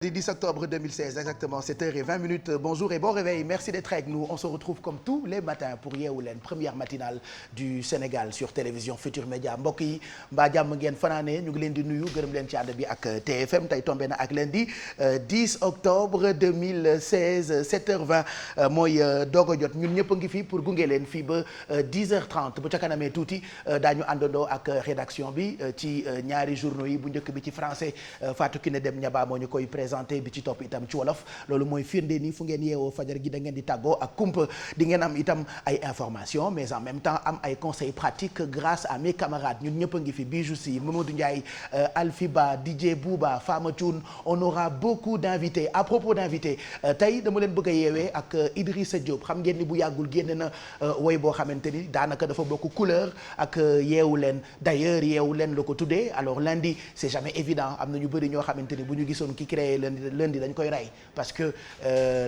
Du 10 octobre 2016, exactement 7h20. Bonjour et bon réveil. Merci d'être avec nous. On se retrouve comme tous les matins pour Yeewu Leen, première matinale du Sénégal sur télévision Futur Média. Mbokk yi mbaa jàmm ngeen fanaane ñu ngi leen di nuyu gërëm leen ci ànd bi ak TFM tey tombé na ak lundi 10 octobre 2016 7h20 mooy doog a jot ñun ñëpp a ngi fi pour gunge leen fii ba 10h30 bu ca kanamee tuuti daañu àndandoo ak rédaction bi ci ñaari journaux yi bu njëkk bi ci français Fatou Kiné Dem Ñaba moo ñu koy présenté bi ci topp itam ci wolof loolu mooy firnde ni fu ngeen yeewoo fajar gi da ngeen di tàggoo ak kumpa di ngeen am itam ay informations mais en même temps am ay conseils pratiques grâce à mes camarades ñun ñëpp a ngi fi Bijou Sy Mamadou Ndiaye Alfiba DJ Bouba Fama Thioune on aura beaucoup d'invités à propos d'invités tey dama leen bëgg a yeewee ak Idrissa Diop xam ngeen ni bu yàggul génne na woy boo xamante ni daanaka dafa bokk couleur ak Yeewu Leen d'ailleurs Yeewu Leen la ko tuddee alors lundi c'est jamais évident am na ñu bëri ñoo xamante ni bu ñu gisoon ki créé lundi dañ koy rey parce que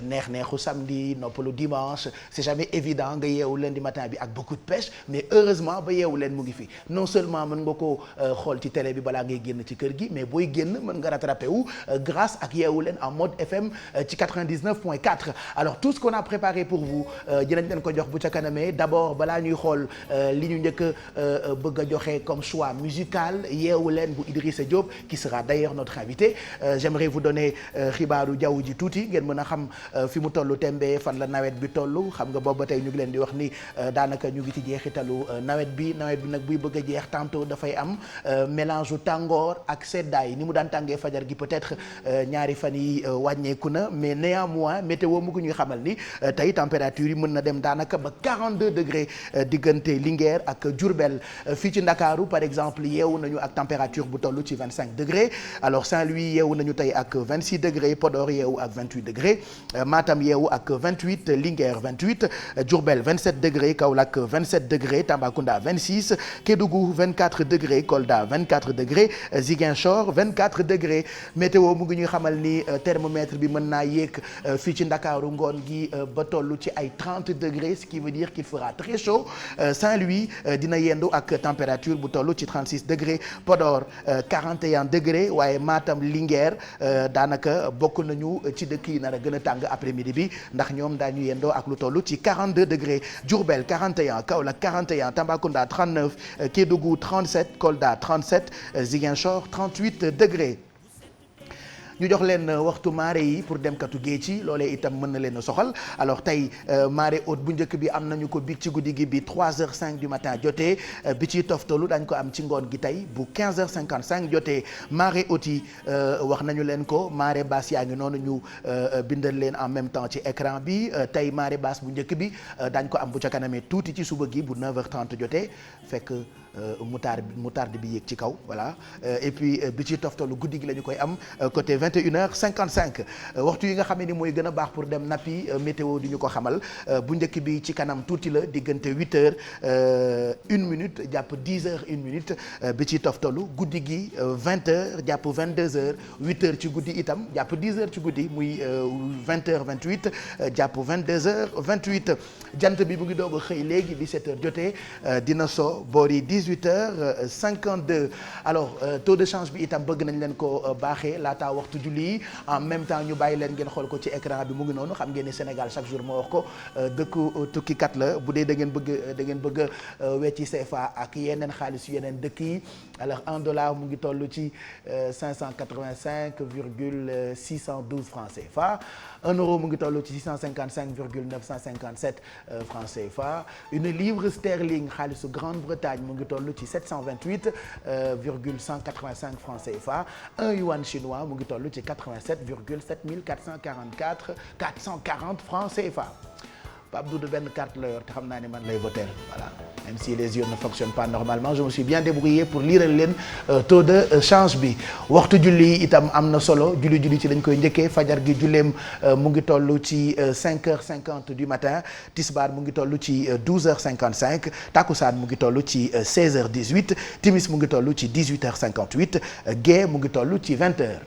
neexu samedi noppalu dimanche c'est jamais évident nga yeewu lundi matin bi ak beaucoup de pêche mais heureusement ba Yeewu Leen mu ngi fi non seulement mën nga ko xool ci télé bi balaa ngay génn ci kër gi mais booy génn mën nga rattrapé wu grâce ak Yeewu Leen en mode FM ci 99.4 alors tout ce qu'on a préparé pour vous dinañ leen ko jox bu ca kanamee d'abord balaa ñuy xool li ñu njëkk bëgg a joxe comme choix musical Yeewu Leen bu Idrissa Diop qui sera d'ailleurs notre invité j'aimerais vous donner xibaaru jaww ji tuuti ngeen mën a xam fi mu tollu tembe fan la nawet bi tollu xam nga boobu ba tey ñu ngi leen di wax ni daanaka ñu ngi ci jeexitalu nawet bi nag buy bëgg a jeex tantôt dafay am mélange tàngoor ak seddaay ni mu daan tàngee fajar gi peut-être ñaari fan yi wàññeeku na mais néanmoins météo mu ngi ñuy xamal ni tey température yi mën na dem daanaka ba 42 degrés diggante Linguère ak Diourbel fii ci Ndakaaru par exemple yeewu nañu ak température bu toll ci 25 degrés alors Saint-Louis yeewu nañu tey ak 26 degrés Podor yeewu ak 28 degrés Matam yeewu ak 28 Linguère 28 Diourbel 27 degrés Kaolack 27 degrés Tambacounda 26 Kédougou 24 degrés Kolda 24 degrés Ziguinchor 24 degrés météo mu ngi ñuy xamal ni thermomètre bi mën naa yéeg fii ci Ndakaaru ngoon gi ba toll ci ay 30 degrés ce qui veut dire qu'il fera très chaud Saint-Louis dina yendu ak température bu toll ci 36 degrés Podor 41 degrés waaye Matam Linguère daanaka bokk nañu ci dëkk yi nar a gën a tàng après-midi bi ndax ñoom daañu yendoo ak lu toll ci 42 degrés Diourbel 41 Kaolack 41 Tambacounda 39 Kédougou 37 Kolda 37 Ziguinchor 38 degrés. ñu jox leen waxtu marée yi pour demkatu géej ci loolee itam mën na leen a soxal alors tey marée haute bu njëkk bi am nañu ko bi ci guddi gi bi 3h05 du matin jotee bi ci toftalu dañ ko am ci ngoon gi tey bu 15h55 jotee marée haute yi wax nañu leen ko marée basse yaa ngi noonu ñu bindal leen en même temps ci écran bi tey marée basse bu njëkk bi dañ ko am bu ca kanamee tuuti ci suba gi bu 9h30 jotee fekk moutarde bi yéeg ci kaw voilà et puis bi ci toftalu guddi gi la ñu koy am côté 21h55 waxtu yi nga xam ni mooy gën a baax pour dem nappi météo di ñu ko xamal bu njëkk bi ci kanam tuuti la diggante 8h 1 minute jàpp 10h 1 minute bi ci toftalu guddi gi 20h jàpp 22h 8h ci guddi itam jàpp 10h ci guddi muy 20h 28 jàpp 22h 28 jant bi mu ngi doog a xëy léegi 17h jotee dina so boori 18h 52 alors taux de change bi itam bëgg nañ leen ko baaxee laataa waxtu julli yi en même temps ñu bàyyi leen ngeen xool ko ci écran bi mu ngi noonu xam ngeen ni Sénégal chaque jour moo wax ko dëkku tukkikat la bu dee da ngeen bëgg wecci CFA ak yeneen xaalis yeneen dëkk yi alors $1 mu ngi toll ci 585,612 francs CFA €1 mu ngi toll ci 655,957 francs CFA une livre sterling xaalisu Grande-Bretagne mu ngi toll ci 728,185 francs CFA un yuan chinois mu ngi toll ci 87,7440 francs CFA Pape Doudou benn carte la yor te xam naa ne man lay voter voilà même si les yeux ne fonctionnent pas normalement je me suis bien débrouillé pour liiral leen taux de change bi waxtu julli itam am na solo julli ci dañ koy njëkkee fajar gi julleem mu ngi toll ci 5h50 du matin tisbaar mu ngi toll ci 12h55 takkusaan mu ngi toll ci 16h18 timis mu ngi toll ci 18h58 gée mu ngi toll ci 20h.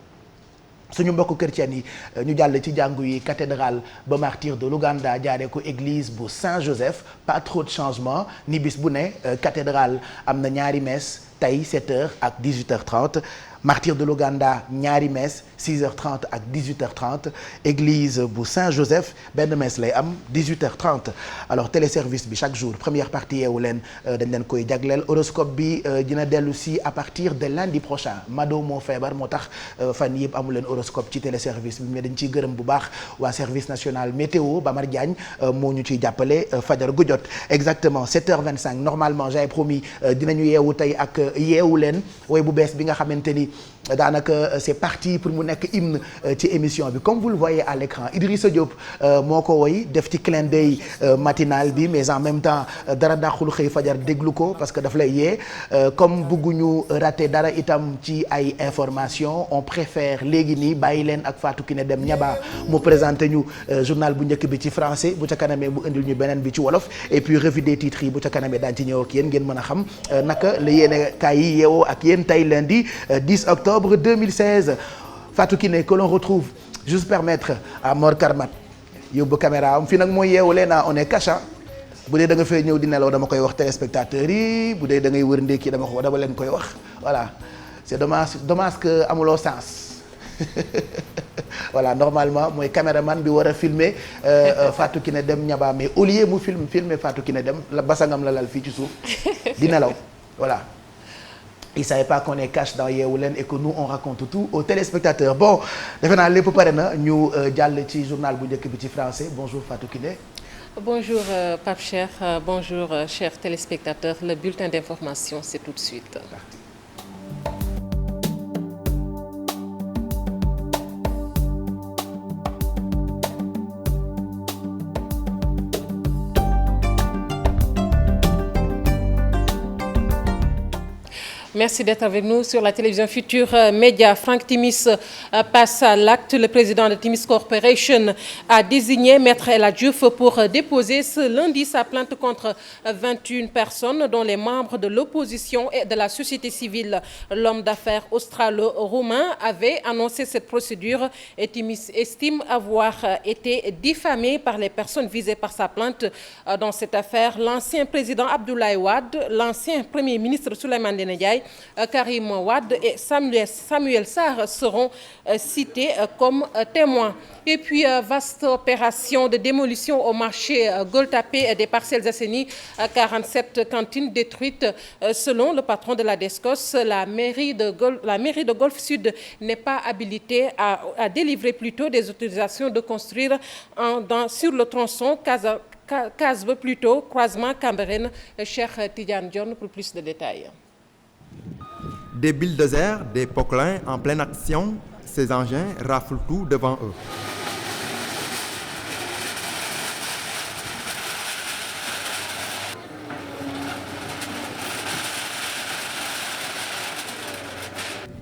suñu mbokku chrétien yi ñu jàll ci jàngu yi cathédrale ba martyr de l'Ouganda jaaree ko église bu Saint-Joseph pas trop de changement ni bis bu ne cathédrale am na ñaari messe tey 7h ak 18h30 Martyrs de l'Ouganda ñaari messe 6h30 ak 18h30 église bu Saint-Joseph benn messe lay am 18h30 alors téléservice bi chaque jour première partie Yeewu Leen dañ leen koy jagleel horoscope bi dina dellu si à partir de lundi prochain Mado moo feebar moo tax fan yëpp amu leen horoscope ci téléservice bi mais dañ ciy gërëm bu baax waa service national météo Bamar Diagne moo ñu ciy jàppale fajar gu jot exactement 7h25 normalement j'avais promis dinañu yeewu tey ak Yeewu Leen way bu bees bi nga xamante ni daanaka c'est parti pour mu nekk hymne ci émission bi comme vous le voyez à l'écran Idrissa Diop moo ko woy def ci clin d'œil matinal bi mais en même temps dara dàqul xëy fajar déglu ko parce que daf lay yee comme bëgguñu rater dara itam ci ay information on préfère léegi nii bàyyi leen ak Fatou Kiné Dem Ñaba mu présenté ñu journal bu njëkk bi ci français bu ca kanamee mu indil ñu beneen bi ci wolof et puis revue des titres yi bu ca kanamee daan ci ñëw ak yéen ngeen mën a xam naka la yéene kaay yi yeewoo ak yéen tey lundi 10 octobre 2016 Fatou Kiné que l'on retrouve juste permettre à Mor Karmat yóbbu caméra am fii nag mooy Yeewu Leen on est cacha bu dee da nga fay ñëw di nelaw dama koy wax téléspectateurs yi bu dee da ngay wër ndékki dama leen koy wax voilà c'est dommage que amuloo sens voilà normalement mooy caméraman bi war a filmer Fatou Kiné Dem Ñaba mais au lieu mu filmer Fatou Kiné Dem la basangam la lal fii ci suuf di nelaw voilà. Il ne savait pas qu'on est cash dans Yeewu Leen et que nous on raconte tout aux téléspectateurs bon defe naa lépp pare na ñu jàll ci journal bu njëkk bi ci français bonjour Fatou Kiné. Bonjour Pape Cheikh, bonjour chers téléspectateurs. Le bulletin d'information c'est tout de suite. Merci d'être avec nous sur la télévision Futur Média. Franck Timis passe à l'acte. Le président de Timis Corporation a désigné Maître El Hadji Diouf pour déposer ce lundi sa plainte contre 21 personnes, dont les membres de l'opposition et de la société civile. L'homme d'affaires australo-roumain avait annoncé cette procédure et Timis estime avoir été diffamé par les personnes visées par sa plainte. Dans cette affaire, l'ancien président Abdoulaye Wade, l'ancien premier ministre Souleymane Ndéné Ndiaye, Karim Wade et Samuel Sarr seront cités comme témoins. Et puis, vaste opération de démolition au marché Gueule-Tapée des Parcelles Assainies, 47 cantines détruites. Selon le patron de la DSCOS, la mairie de Golfe Sud n'est pas habilitée à délivrer plutôt des autorisations de construire sur le tronçon Casbe plutôt, croisement Cambérène. Cheikh Tidiane Dione pour plus de détails. Des bulldozers, des poclins en pleine action, ces engins raflent tout devant eux.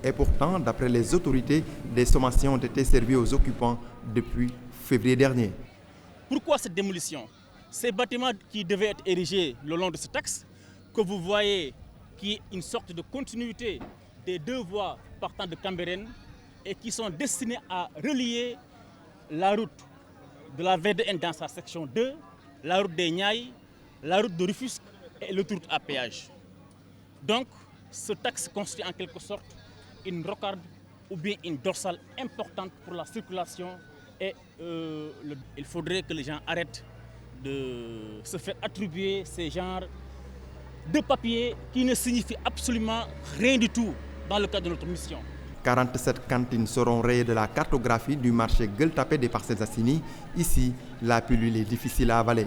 Et pourtant, d'après les autorités, des sommations ont été servies aux occupants depuis février dernier. Pourquoi cette démolition? Ces bâtiments qui devaient être érigés le long de cet axe, que vous voyez qui est une sorte de continuité des deux voies partant de Cambérène et qui sont destinés à relier la route de la VDN dans sa section 2, la route des Niayes, la route de Rufisque et l'autoroute à péage. Donc, ce axe constitue en quelque sorte une rocarde ou bien une dorsale importante pour la circulation et il faudrait que les gens arrêtent de se faire attribuer ces genres de papiers qui ne signifient absolument rien du tout dans le cadre de notre mission. 47 cantines seront rayées de la cartographie du marché Gueule-Tapée des Parcelles Assainies. Ici, la pilule est difficile à avaler.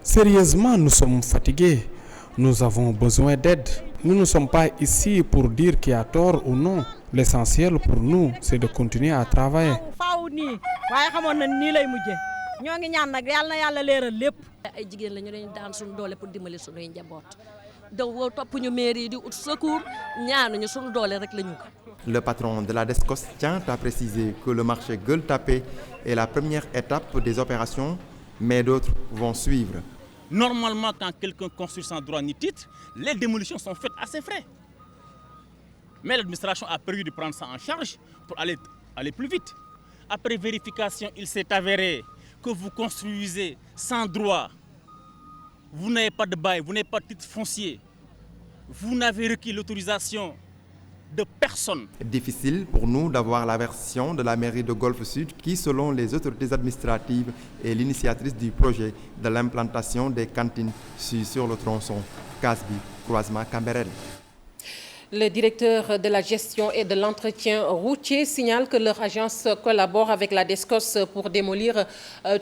Sérieusement, nous sommes fatigués. Nous avons besoin d'aide. Nous ne sommes pas ici pour dire qui a tort ou non. L'essentiel pour nous, c'est de continuer à travailler. ñoo ngi ñaan nag yàlla na yàlla leeral lépp ay jigéen la ñu dañu daan suñu doole pour dimbali suñuy njaboot donc topp ñu mairie yi di ut secours ñaanuñu suñu doole rek la ñu ko. Le patron de la DSCOS tient à préciser que le marché Gueule-Tapée est la première étape des opérations, mais d'autres vont suivre. Normalement, quand quelqu'un construit sans droit ni titre, les démolitions sont faites à ses frais. Mais l'administration a prévu de prendre ça en charge pour aller plus vite. Après vérification, il s'est avéré que vous construisez sans droit, vous n'avez pas de bail, vous n'avez pas de titre foncier, vous n'avez requis l'autorisation de personne. Difficile pour nous d'avoir la version de la mairie de Golfe Sud qui, selon les autorités administratives, est l'initiatrice du projet de l'implantation des cantines sur le tronçon Casby, croisement Cambérène. Le directeur de la gestion et de l'entretien routier signale que leur agence collabore avec la DSCOS pour démolir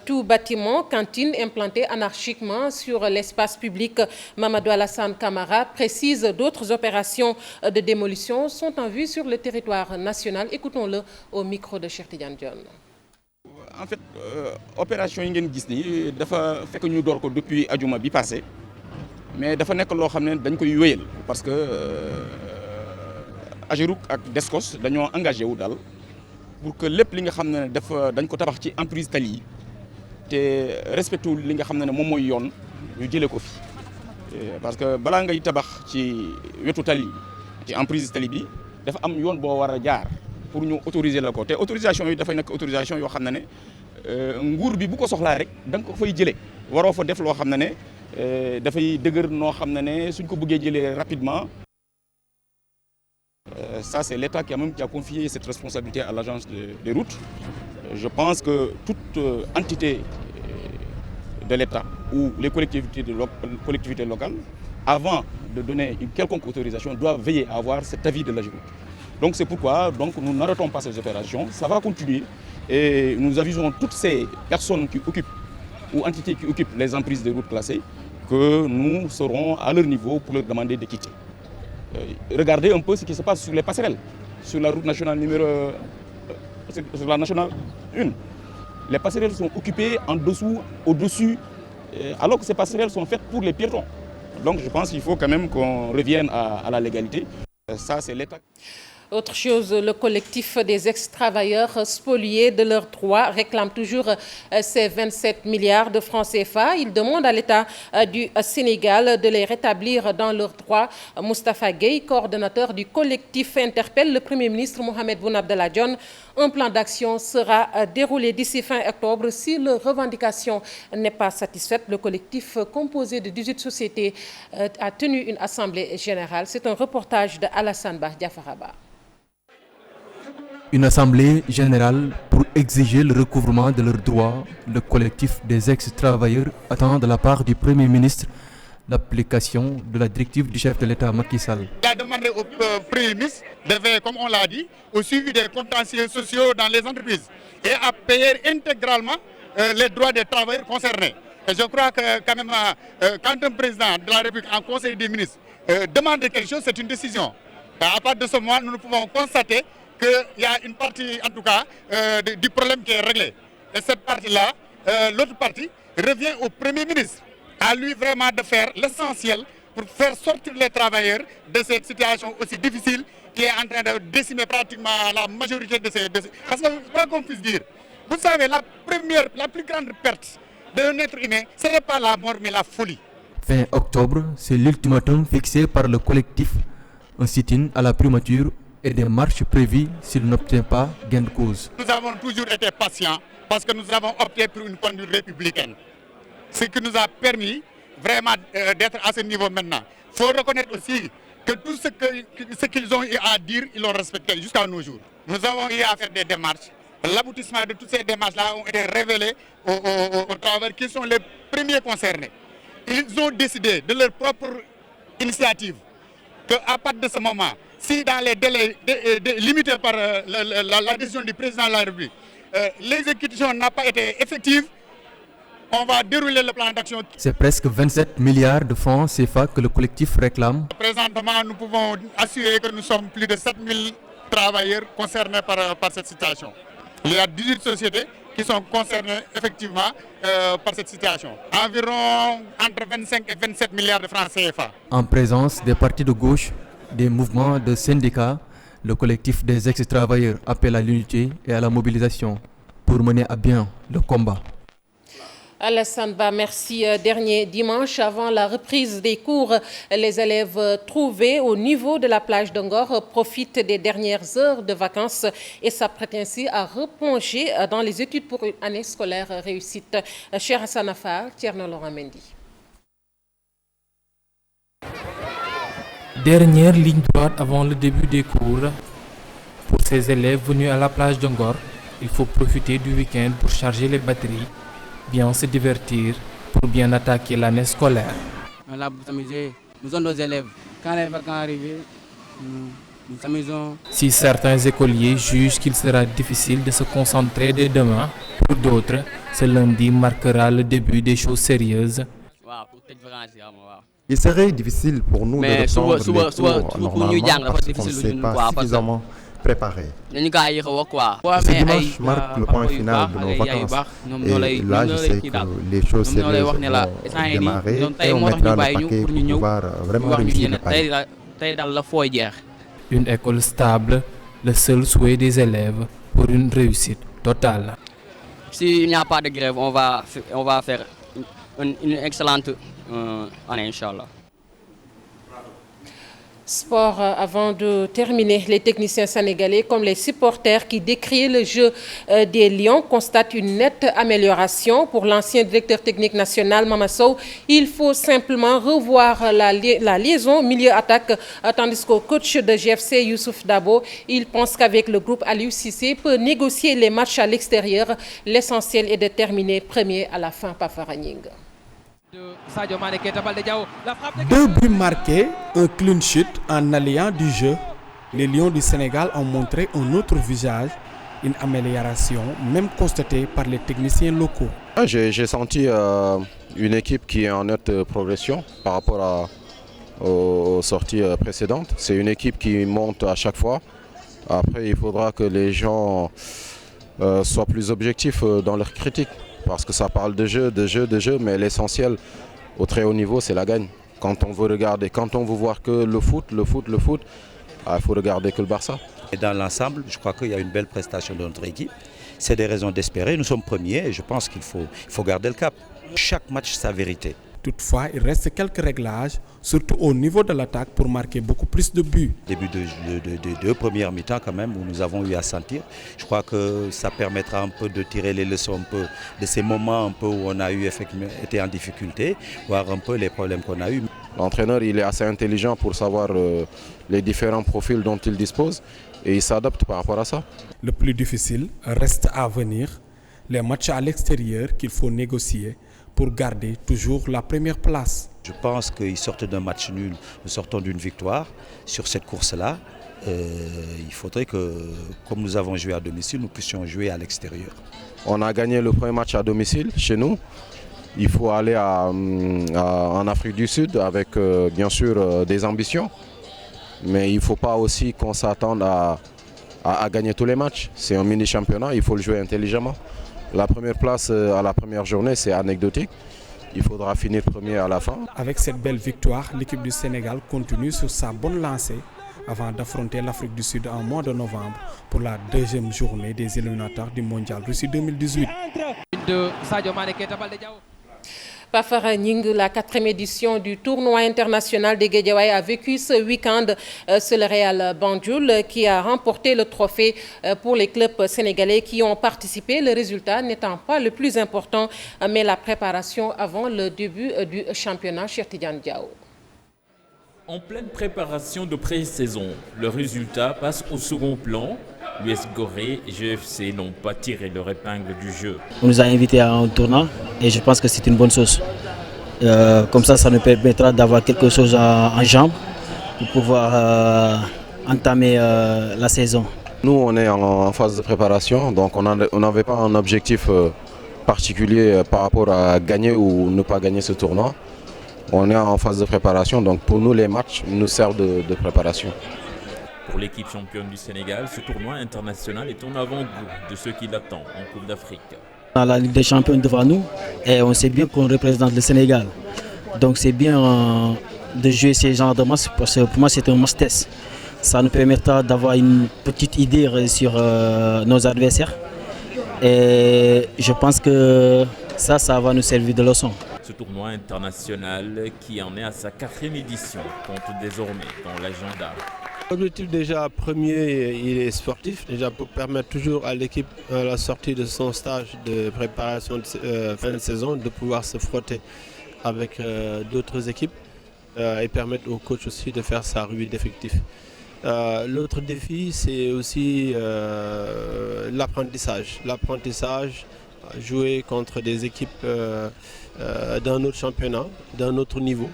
tout bâtiment, cantine implanté anarchiquement sur l'espace public. Mamadou Alassane Camara précise d'autres opérations de démolition sont en vue sur le territoire national. Écoutons-le au micro de Cheikh Tidiane Dione. En fait, opération yi ngeen gis ni dafa fekk ñu door ko depuis ajuma bi passé mais dafa nekk loo xam ne dañ koy wéyal parce que Ageroute ak Descos dañoo engagé wu daal pour que lépp li nga xam ne dañ ko tabax ci emprise tali yi te respecté wul li nga xam ne moom mooy yoon ñu jëlee ko fi parce que balaa ngay tabax ci wetu tali ci emprise tali bi dafa am yoon boo war a jaar pour ñu autoriser la ko te autorisation yi dafay nekk autorisation yoo xam ne nguur bi bu ko soxlaa rek da nga ko fay jëlee waroo fa def loo xam ne dafay dëgër noo xam ne suñ ko bëggee jëlee rapidement. Ça, c'est l'État qui a confié cette responsabilité à l'agence des routes. Je pense que toute entité de l'État ou les collectivités locales, avant de donner une quelconque autorisation, doivent veiller à avoir cet avis de l'Ageroute. Donc c'est pourquoi nous n'arrêtons pas ces opérations, ça va continuer et nous avisons toutes ces personnes qui occupent ou entités qui occupent les emprises des routes classées que nous serons à leur niveau pour leur demander de quitter. Regardez un peu ce qui se passe sur les passerelles, sur la route nationale sur la nationale 1. Les passerelles sont occupées en dessous, au-dessus, alors que ces passerelles sont faites pour les piétons. Donc je pense qu'il faut quand même qu'on revienne à la légalité. Ça, c'est l'État. Autre chose, le collectif des ex-travailleurs spoliés de leurs droits réclame toujours ces 27 milliards de francs CFA. Il demande à l'État du Sénégal de les rétablir dans leurs droits. Moustapha Gueye, coordonnateur du collectif, interpelle le Premier ministre Mohamed Boun Abdallah Dionne. Un plan d'action sera déroulé d'ici fin octobre. Si leur revendication n'est pas satisfaite, le collectif composé de 18 sociétés a tenu une assemblée générale. C'est un reportage de Alassane Bah Diafaraba. Une assemblée générale pour exiger le recouvrement de leurs droits. Le collectif des ex-travailleurs attend de la part du Premier ministre l'application de la directive du chef de l'État Macky Sall. Il a demandé au Premier ministre de veiller, comme on l'a dit, au suivi des contentieux sociaux dans les entreprises et à payer intégralement les droits des travailleurs concernés. Et je crois que quand même, quand un président de la République en Conseil des ministres demande quelque chose, c'est une décision. À partir de ce moment, nous pouvons constater qu'il y a une partie, en tout cas, du problème qui est réglé. Et cette partie-là, l'autre partie, revient au Premier ministre. À lui vraiment de faire l'essentiel pour faire sortir les travailleurs de cette situation aussi difficile qui est en train de décimer pratiquement la majorité de ces... Parce que, quoi qu'on puisse dire, vous savez, la plus grande perte d'un être humain, ce n'est pas la mort, mais la folie. Fin octobre, c'est l'ultimatum fixé par le collectif. Un sit-in à la primature et des marches prévues s'il n'obtient pas gain de cause. Nous avons toujours été patients parce que nous avons opté pour une conduite républicaine. Ce qui nous a permis vraiment d'être à ce niveau maintenant. Il faut reconnaître aussi que tout ce qu'ils ont eu à dire, ils l'ont respecté jusqu'à nos jours. Nous avons eu à faire des démarches. L'aboutissement de toutes ces démarches-là ont été révélés aux travailleurs qui sont les premiers concernés. Ils ont décidé de leur propre initiative qu'à partir de ce moment, si dans les délais limités par la décision du président de la République, l'exécution n'a pas été effective, on va dérouler le plan d'action. C'est presque 27 milliards de francs CFA que le collectif réclame. Présentement, nous pouvons assurer que nous sommes plus de 7000 travailleurs concernés par cette situation. Il y a 18 sociétés qui sont concernées effectivement par cette situation. Environ entre 25 et 27 milliards de francs CFA. En présence des partis de gauche, des mouvements de syndicats, le collectif des ex-travailleurs appelle à l'unité et à la mobilisation pour mener à bien le combat. Alassane Ba, merci. Dernier dimanche, avant la reprise des cours, les élèves trouvés au niveau de la plage de Ngor profitent des dernières heures de vacances et s'apprêtent ainsi à replonger dans les études pour une année scolaire réussite. Cher Hassan Afar, Thierno Laurent Mendy. Dernière ligne droite avant le début des cours. Pour ces élèves venus à la plage de Ngor, il faut profiter du week-end pour charger les batteries, bien se divertir, pour bien attaquer l'année scolaire. On est là pour s'amuser. Nous sommes nos élèves. Quand les vacances arrivent, nous s'amusons. Si certains écoliers jugent qu'il sera difficile de se concentrer dès demain, pour d'autres, ce lundi marquera le début des choses sérieuses. Il serait difficile pour nous de reprendre les cours normalement parce qu'on ne s'est pas suffisamment préparé. Ce dimanche marque le point final de nos vacances. Et là, je sais que les choses sérieuses vont démarrer et on mettra le paquet pour pouvoir vraiment réussir le pari. Une école stable, le seul souhait des élèves pour une réussite totale. S'il n'y a pas de grève, on va faire une excellente année, Inch'Allah. Sport, avant de terminer, les techniciens sénégalais comme les supporters qui décrient le jeu des Lions constatent une nette amélioration. Pour l'ancien directeur technique national Mama Sow, il faut simplement revoir la liaison milieu-attaque, tandis qu'au coach de GFC, Youssouf Dabo, il pense qu'avec le groupe Aliou Cissé peut négocier les matchs à l'extérieur. L'essentiel est de terminer premier à la fin, Pafaranying. 2 buts marqués, un clean sheet en alliant du jeu. Les Lions du Sénégal ont montré un autre visage, une amélioration même constatée par les techniciens locaux. J'ai senti une équipe qui est en nette progression par rapport aux sorties précédentes. C'est une équipe qui monte à chaque fois. Après, il faudra que les gens soient plus objectifs dans leurs critiques. Parce que ça parle de jeu, mais l'essentiel au très haut niveau, c'est la gagne. Quand on veut regarder, quand on veut voir que le foot, il faut regarder que le Barça. Et dans l'ensemble, je crois qu'il y a une belle prestation de notre équipe. C'est des raisons d'espérer. Nous sommes premiers et je pense qu'il faut garder le cap. Chaque match, sa vérité. Toutefois, il reste quelques réglages, surtout au niveau de l'attaque, pour marquer beaucoup plus de buts. Début de deux premières mi-temps quand même, où nous avons eu à sentir. Je crois que ça permettra un peu de tirer les leçons un peu de ces moments un peu où on a été en difficulté, voir un peu les problèmes qu'on a eus. L'entraîneur, il est assez intelligent pour savoir les différents profils dont il dispose et il s'adapte par rapport à ça. Le plus difficile reste à venir, les matchs à l'extérieur qu'il faut négocier pour garder toujours la première place. Je pense qu'ils sortent d'un match nul, nous sortons d'une victoire. Sur cette course-là, il faudrait que, comme nous avons joué à domicile, nous puissions jouer à l'extérieur. On a gagné le premier match à domicile chez nous. Il faut aller en Afrique du Sud avec bien sûr des ambitions. Mais il ne faut pas aussi qu'on s'attende à gagner tous les matchs. C'est un mini-championnat, il faut le jouer intelligemment. La première place à la première journée, c'est anecdotique. Il faudra finir premier à la fin. Avec cette belle victoire, l'équipe du Sénégal continue sur sa bonne lancée avant d'affronter l'Afrique du Sud en mois de novembre pour la deuxième journée des éliminatoires du Mondial Russie 2018. Pafara Ning, la 4e édition du tournoi international de Guédiawaye a vécu ce week-end sur le Real Banjul qui a remporté le trophée pour les clubs sénégalais qui ont participé. Le résultat n'étant pas le plus important, mais la préparation avant le début du championnat. Cheikh Tidiane Diaw. En pleine préparation de pré-saison, le résultat passe au second plan. l'US Gorée et GFC n'ont pas tiré leur épingle du jeu. On nous a invités à un tournoi et je pense que c'est une bonne chose. Comme ça nous permettra d'avoir quelque chose en jambes pour pouvoir entamer la saison. Nous, on est en phase de préparation, donc on n'avait pas un objectif particulier par rapport à gagner ou ne pas gagner ce tournoi. On est en phase de préparation, donc pour nous, les matchs nous servent de préparation. Pour l'équipe championne du Sénégal, ce tournoi international est en avant-goût de ce qui l'attend en Coupe d'Afrique. On a la Ligue des champions devant nous et on sait bien qu'on représente le Sénégal. Donc c'est bien de jouer ces genres de matchs parce que pour moi c'est un match test. Ça nous permettra d'avoir une petite idée sur nos adversaires. Et je pense que ça va nous servir de leçon. Ce tournoi international qui en est à sa 4e édition compte désormais dans l'agenda. L'objectif déjà premier, il est sportif, déjà pour permettre toujours à l'équipe à la sortie de son stage de préparation de fin de saison de pouvoir se frotter avec d'autres équipes et permettre au coach aussi de faire sa revue d'effectifs. L'autre défi, c'est aussi l'apprentissage. L'apprentissage, jouer contre des équipes d'un autre championnat, d'un autre niveau.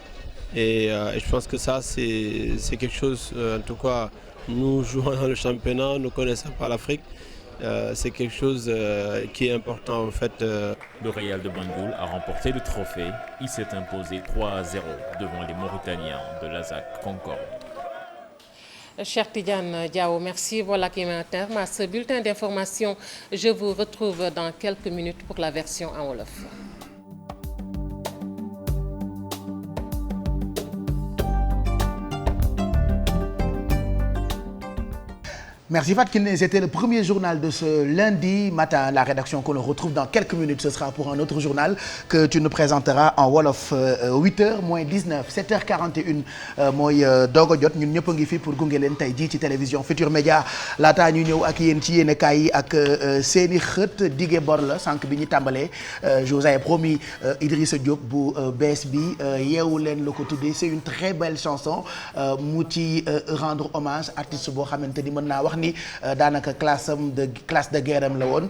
Et je pense que ça, c'est quelque chose, en tout cas, nous jouons dans le championnat, nous ne connaissons pas l'Afrique. C'est quelque chose qui est important en fait. Le Real de Banjul a remporté le trophée. Il s'est imposé 3-0 devant les Mauritaniens de l'ASAC Concorde. Cher Tidiane Diao, merci. Voilà qui met un terme à ce bulletin d'information. Je vous retrouve dans quelques minutes pour la version en wolof. Merci Fatou Kiné, c'était le premier journal de ce lundi matin. La rédaction qu'on retrouve dans quelques minutes, ce sera pour un autre journal que tu nous présenteras en wolof 8h moins 19, 7h41 mooy doog a jot ñun ñëpp a ngi fi pour gunge leen tey jii ci télévision Futur Média laataa ñu ñëw ak yéen ci yéenekaay yi ak seeni xët dige bor la sànq bi ñu tàmbalee je vous avais promis Idrissa Diop bu bees bi yeewu leen la ko tuddee c'est une très belle chanson mu ci rendre hommage artiste boo xamante ni mën naa wax ni daanaka classe de guerre am la woon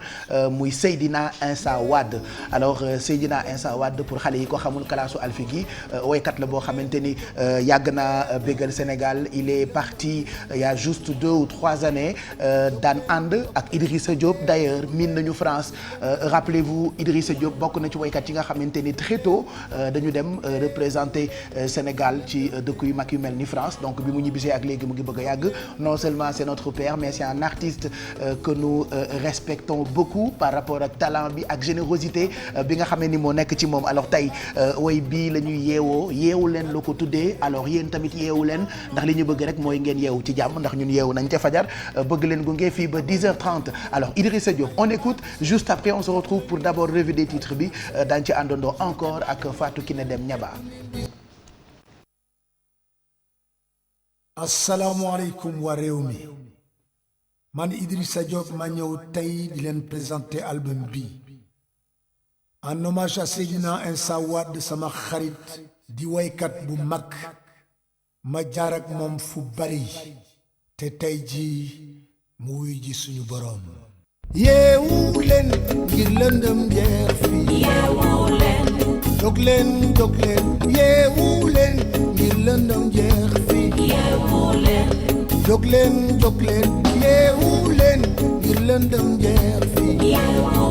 muy Seydina Insa Wade alors Seydina Insa Wade pour xale yi ko xamul kalaasu alfi gi woykat la boo xamante ni yàgg naa bégal Sénégal il est parti il y a juste 2 ou 3 années daan ànd ak Idrissa Diop d'ailleurs miin nañu France rappelez-vous Idrissa Diop bokk na ci woykat yi nga xamante ni très tôt dañu dem représenter Sénégal ci dëkk yu mag yu mel ni France donc bi mu ñibbisee ak léegi mu ngi bëgg a yàgg non seulement c'est notre père mais c'est un artiste que nous respectons beaucoup par rapport ak talent bi ak générosité bi nga xamee ni moo nekk ci moom alors tey woy bii la ñuy yeewu leen la ko tuddee alors yéen tamit yeewu leen ndax li ñu bëgg rek mooy ngeen yeewu ci jàmm ndax ñun yeewu nañ ca fajar bëgg leen gunge fii ba 10h30 alors Idrissa Diop on écoute juste après on se retrouve pour d'abord revue des titres bi daañu ci àndandoo encore ak Fatou Kiné Dem Ñaba. Asalaamaaleykum waa réew mi man Idrissa Diop ma ñëw tey di leen présenter album bi en hommage à Seydina Insa Wade sama xarit di woykat bu mag ma jaar ak moom fu bari te tey ji mu wuy ji suñu boroom yeewu leen ngir lëndëm jeex fi yeewu leen jóg leen yeewu leen ngir lëndëm jeex fi yeewu leen jóg leen yeewu leen ngir lëndëm jeex fi yeewu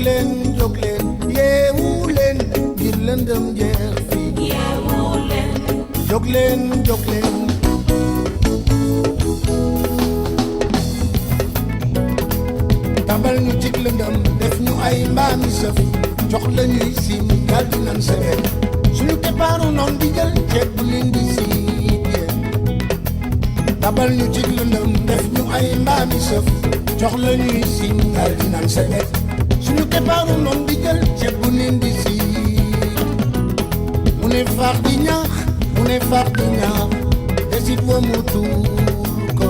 leen jóg leen yeewu leen ngir lëndëm jeex fi yeewu leen jóg leen tabal ñu cig lëndëm def ñu ay mbaami sëf jox la ñuy sim dal di nan sebet suñu keppaaru noon di jël ceeb bu leen di siit tabal ñu cig lëndëm def ñu ay mbaami sëf jox la ñuy sim dal di nan sebet suñu keppaaru noon di jël ceeb bu leen di siit mu ne faax di ñaax desit wa mu tuur ko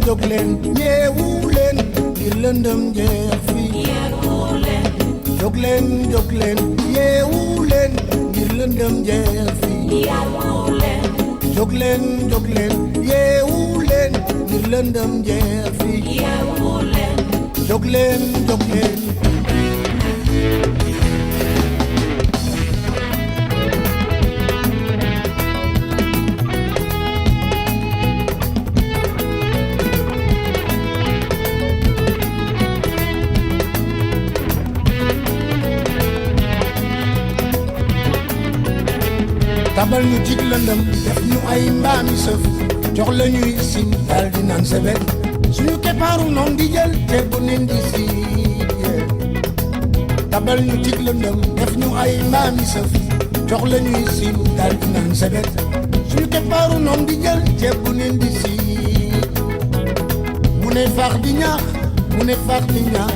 jóg leen yeewu leen ngir lëndëm jeex fi jóg leen yeewu leen ngir lëndëm jeex fi jóg leen yeewu leen ngir lëndëm jeex fi jóg leen tabal ñu cig lëndëm def ñu ay mbaami sëf jox la ñuy sim dal di naan sebet suñu keppaaru noon di jël te bu nen di siit tabal ñu cig lëndëm def ñu ay mbaami sëf jox la ñuy sim daal di naan sebet suñu keppaaru noon di jël ceeb bu neen di siit mu ne faax di ñaax mu ne faax di ñaax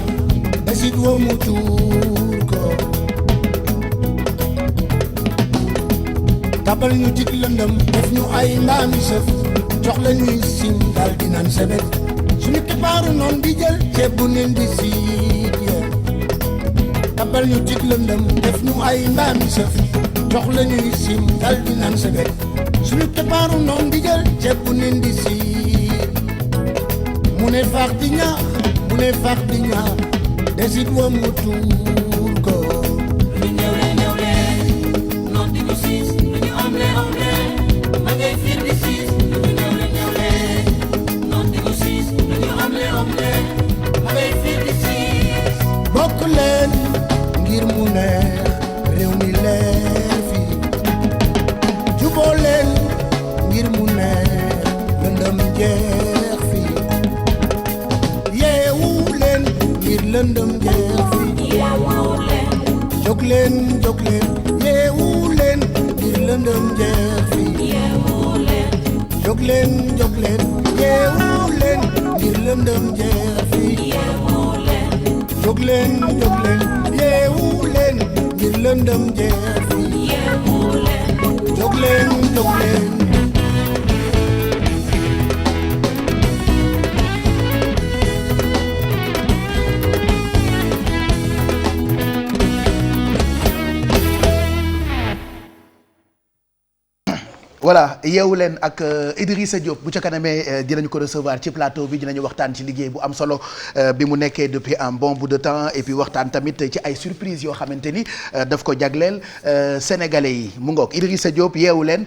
ba sit woo mu tuur ko tabal ñu ci lëndëm def ñu ay mbaami sëf jox la ñuy sim daal di naan sebet suñu keppaaru noon di jël ceeb bu neen di siit tabal ñu ci lëndëm def ñu ay mbaami sëf jox la ñuy sim dal di naan sebet suñu keppaaru noon di jël ceeb bu nen di siit mu ne faax di ñaax mu ne faax di ñaax desit wa mu tuur ko lu ñëw leen noon di ko siis lu ñu am leen ma ngay fiir di siis lu ñëw leen noon di ko siis lu ñu am leen ma ngay fiir di siis bokk leen ngir mu neex réew mi leer fi juboo leen ngir mu neex lëndëm jeex fi yeewu leen ngir lëndëm jeex fi jóg leen yeewu leen ngir lëndëm jeex fi jóg leen yeewu leen ngir lëndëm jeex fi jóg leen yeewu leen ngir lëndëm jeex fi jóg leen voilà yeewu leen ak Idrissa Diop bu ca kanamee dinañu ko recevoir ci plateau bi dinañu waxtaan ci liggéey bu am solo bi mu nekkee depuis un bon bout de temps et puis waxtaan tamit ci ay surprise yoo xamante ni daf ko jagleel sénégalais yi mu ngoog Idrissa Diop yeewu leen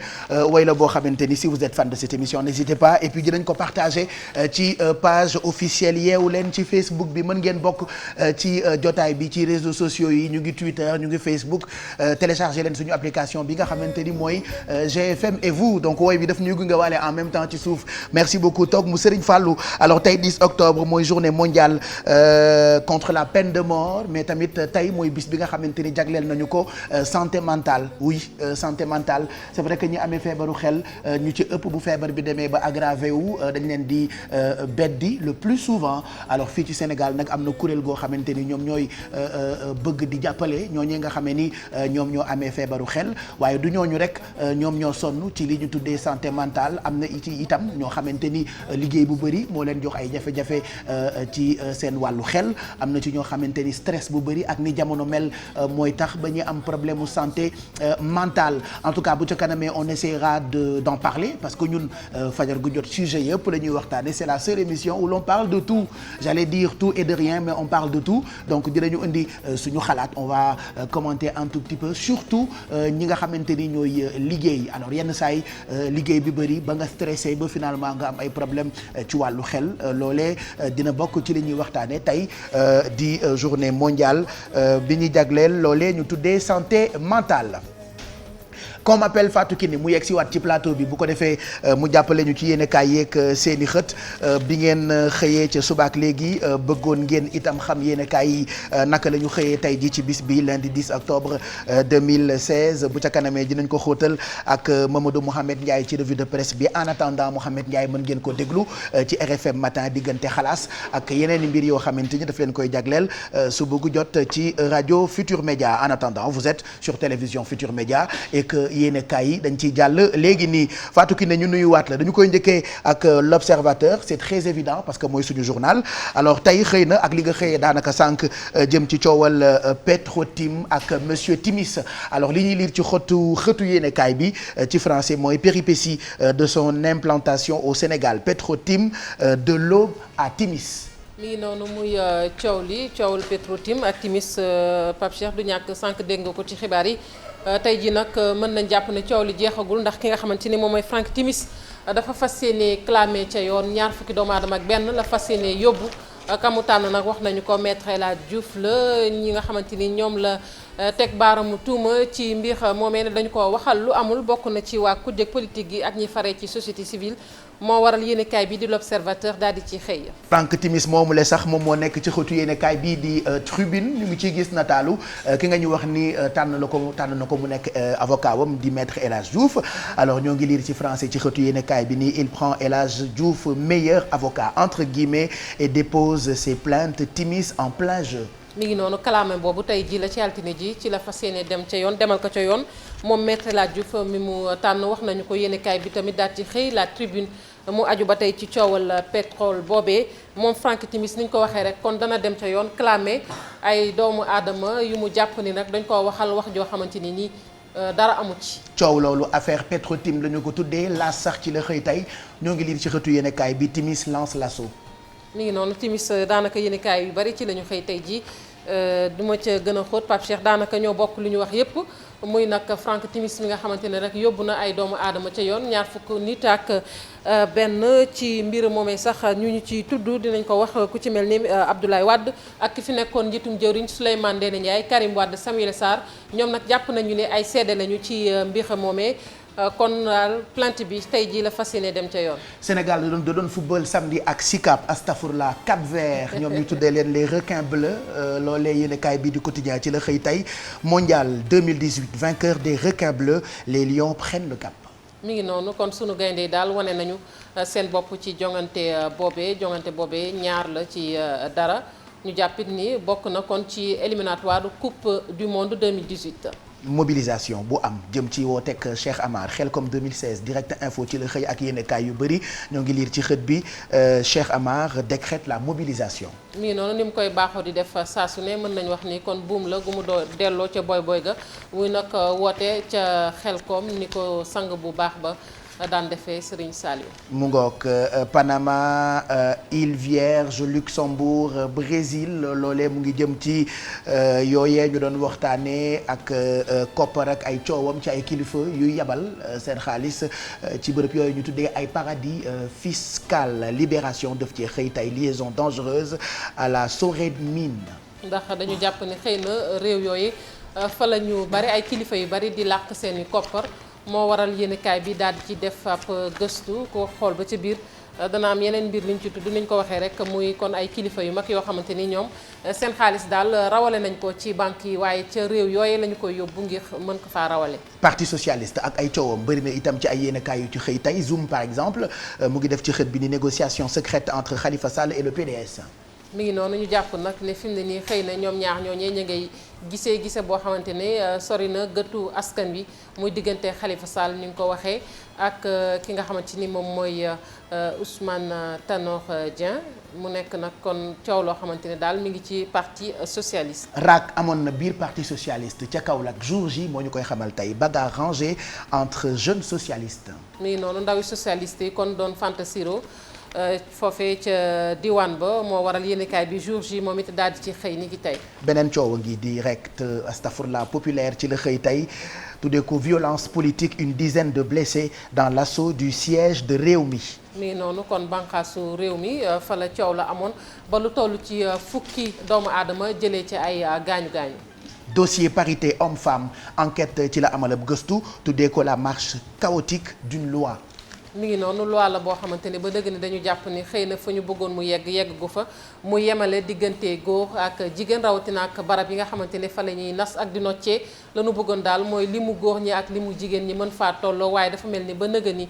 way la boo xamante ni si vous êtes fan de cette émission n'hésitez pas et puis dinañ ko partager ci page officielle yeewu leen ci Facebook bi mën ngeen bokk ci jotaay bi ci réseaux sociaux yi ñu ngi Twitter ñu ngi Facebook télécharger leen suñu application bi nga xamante ni mooy GFM et vous donc wooy bi daf ñuy gunge waale en même temps ci suuf merci beaucoup toog mu Serigne Fallou alors tey 10 octobre mooy journée mondiale contre la peine de mort mais tamit tey mooy bis bi nga xamante ni jagleel nañu ko santé mentale oui santé mentale c'est vrai que ñi amee feebaru xel ñu ci ëpp bu feebar bi demee ba aggravé wu dañ leen di beddi le plus souvent alors fii ci Sénégal nag am na kuréel goo xamante ni ñoom ñooy bëgg di jàppale ñooñu nga xamee ni ñoom ñoo amee feebaru xel waaye du ñooñu rek ñoom ñoo sonn ci li ñu tuddee santé mentale am na ci itam ñoo xamante ni liggéey bu bëri moo leen jox ay jafe-jafe ci seen wàllu xel am na ci ñoo xamante ni stress bu bëri ak ni jamono mel mooy tax ba ñu am problème mu santé mentale en tout cas bu ca kanamee on essaiera d'en parler parce que ñun fajar gu jot sujet yëpp la ñuy waxtaane c'est la seule émission où l'on parle de tout j'allais dire tout et de rien mais on parle de tout donc dinañu indi suñu xalaat on va commenter un tout petit peu surtout ñi nga xamante ni ñooy liggéey alors yenn saay liggéey bi bëri ba nga stressé ba finalement nga am ay problème ci wàllu xel loolee dina bokk ci li ñuy waxtaane tey di journée mondiale bi ñu jagleel loolee ñu tuddee santé mentale qu'on m'appelle Fatou Kiné mu yegg si waat ci plateau bi bu ko defee mu jàppale ñu ci yéen kaay yeeg seeni xët bi ngeen xëyee ca subaak léegi bëggoon ngeen itam xam yéen kaay yi naka la ñu xëyee tey ji ci bis bi lundi 10 octobre 2016 bu ca kanamee dinañ ko xóotal ak Mamadou Mouhamed Ndiaye ci revue de presse bi en attendant Mouhamed Ndiaye mën ngeen ko déglu ci RFM matin diggante xalaas ak yeneen i mbir yoo xamante ni daf leen koy jagleel su bëgg jot ci rajo Futur Média en attendant vous êtes sur télévision Futur Média et que yéene kaay yi dañ ciy jàll léegi nii Fatou Kiné ñu nuyuwaat la dañu koy njëkkee ak l'Observateur c'est très évident parce que mooy suñu journal alors tey xëy na ak li nga xëyee daanaka sànq jëm ci coowal Petro-Tim ak monsieur Timis alors li ñuy lire ci xëtu yéene kaay bi ci français mooy péripéties de son implantation au Sénégal Petro-Tim de l'Aube à Timis. mi ngi noonu muy coowul Petro-Tim ak Timis Pape Cheikh du ñàkk sànq dégg nga ko ci xibaar yi tey ji nag mën nañ jàpp ne coow li jeexagul ndax ki nga xamante ni moom mooy Franck Timis dafa fas yéene clamé ca yoon ñaar fukki doomu aadama ak benn la fas yéene yóbbu kamu tànn nag wax nañu ko Maître El Hadji Diouf la ñi nga xamante ni ñoom la teg baaramu tuuma ci mbir moomee ne dañu ko waxal lu amul bokk na ci waa kujje politique gi ak ñi faree ci société civile moo waral yéenekaay bi di l'Observateur daal di ci xëy. Franck Timis moomu le sax moom moo nekk ci xëtu yéenekaay bii di Tribune ñu ngi ciy gis nataalu ki nga ñu wax ni tànn na ko mu nekk avocat wam di maître El Hadj Diouf alors ñoo ngi lire ci français ci xëtu yéenekaay bi nii il prend El Hadj Diouf meilleur avocat entre guillemets et dépose ses plaintes Timis en plein jeu. mi ngi noonu kalaame boobu tey ji la ci altine ji ci la fas yéene dem ca yoon demal ko ca yoon moom maître El Hadj Diouf mi mu tànn wax nañu ko yéenekaay bi tamit daal ci xëy la Tribune mu aju ba tey ci coowal pétrole boobee moom Franck Timis ni ñu ko waxee rek kon dana dem ca yoon clamé ay doomu aadama yu mu jàpp ni nag dañ koo waxal wax joo xamante ni nii dara amu ci. coow loolu affaire Petro-Tim la ñu ko tuddee laas sax ci la xëy tey ñoo ngi lire ci xëtu yéenekaay bi Timis lance l'assaut. mi ngi noonu Timis daanaka yéenekaay yu bari ci la ñu xëy tey jii du ma ca gën a xóot Pape Cheikh daanaka ñoo bokk lu ñu wax yépp muy nag Franck Timis mi nga xamante ne rek yóbbu na ay doomu aadama ca yoon ñaar fukk nit ak benn ci mbir moomee sax ñu ci tudd dinañ ko wax ku ci mel ni Abdoulaye Wade ak ki fi nekkoon njiitum jëwriñ Souleymane Ndéné Ndiaye Karim Wade Samuel Sarr ñoom nag jàpp nañu ne ay seede lañu ci mbir moomee. kon plainte bi tey jii la fas yéene dem ca yoon. Sénégal da doon football samedi ak SICAP astafurla Cap-Vert ñoom ñu tuddee leen les requins bleus loolee yéenekaay bi du quotidien ci la xëy tey mondial 2018 vainqueur des requins bleus les lions prennent le cap. mi ngi noonu kon sunu gaynde yi daal wane nañu seen bopp ci jongante boobee ñaar la ci dara ñu jàppit ni bokk na kon ci éliminatoire coupe du monde 2018. mobilisation bu am jëm ci woo teg Cheikh Amar Xelcom 2016 direct info ci la xëy ak yéenekaay yu bëri ñoo ngi liir ci xët bi Cheikh Amar décrète la mobilisation. mi ngi noonu ni mu koy baaxoo di def saa su ne mën nañu wax ni kon buum la gu mu doo delloo ca boy ga muy nag woote ca Xelcom ni ko sang bu baax ba daan defee Serigne Saliou. mu ngoog Panama Îles Vierges Luxembourg Brésil loolee mu ngi jëm ci yooyee ñu doon waxtaanee ak koppar ak ay coowam ci ay kilifa yuy yabal seen xaalis ci bërëb yooyu ñu tuddee ay paradis fiscal Libération def ci xëy tay liaison dangereuse à la sourée de mine. ndax dañu jàpp ni xëy na réew yooyu fa la ñu bari ay kilifa yu bari di làq seeni koppar. moo waral yéenekaay bi daal di ci def ab gëstu ko xool ba ci biir dana am yeneen mbir liñ ci tudd niñ ko waxee rek muy kon ay kilifa yu mag yoo xamante ni ñoom seen xaalis daal rawale nañ ko ci banque yi waaye ca réew yooyu lañu koy yóbbu ngir mën ko faa rawale. Parti socialiste ak ay coowam bëri na itam ci ay yéenekaay yu ci xëy tey Zoom par exemple mu ngi def ci xët bi ni négociation secrète entre Khalifa Sall et le PDS. mi ngi noonu ñu jàpp nag ne fi mu ne nii xëy na ñoom ñaar ñooñee ñu ngay gise boo xamante ne sori na gëtu askan wi muy diggante Khalifa Sall ni nga ko waxee ak ki nga xamante ni moom mooy Ousmane Tanor Dieng mu nekk nag kon coow loo xamante ne daal mi ngi ci parti socialiste. raak amoon na biir parti socialiste ca Kaolack jour J moo ñu koy xamal tey bagarre rangée entre jeunes socialistes. mi ngi noonu ndawi socialiste yi kon doon fantasiro foofee ca diwaan ba moo waral yéenekaay bi jour J moom it daal di ci xëy ni ki tey. beneen coow a ngi direct astafurla populaire ci la xëy tey tuddee ko violence politique une dizaine de blessés dans l'assaut du siège de Rewmi. mi ngi noonu kon bànqaasu réew mi fa la coow la amoon ba lu toll ci fukki doomu aadama jëlee ci ay gaañu-gaañu. dossier parité homme-femme enquête ci la amal ab gëstu tuddee ko la marche chaotique d'une loi. mi ngi noonu loi la boo xamante ne ba dëgg ni dañu jàpp ni xëy na fa ñu bëggoon mu yegg gu fa mu yemale diggante góor ak jigéen rawatina ak barab yi nga xamante ne fa la ñuy nas ak di noccee la ñu bëggoon daal mooy li mu góor ñi ak li mu jigéen ñi mën faa tolloo waaye dafa mel ni ba nëga ni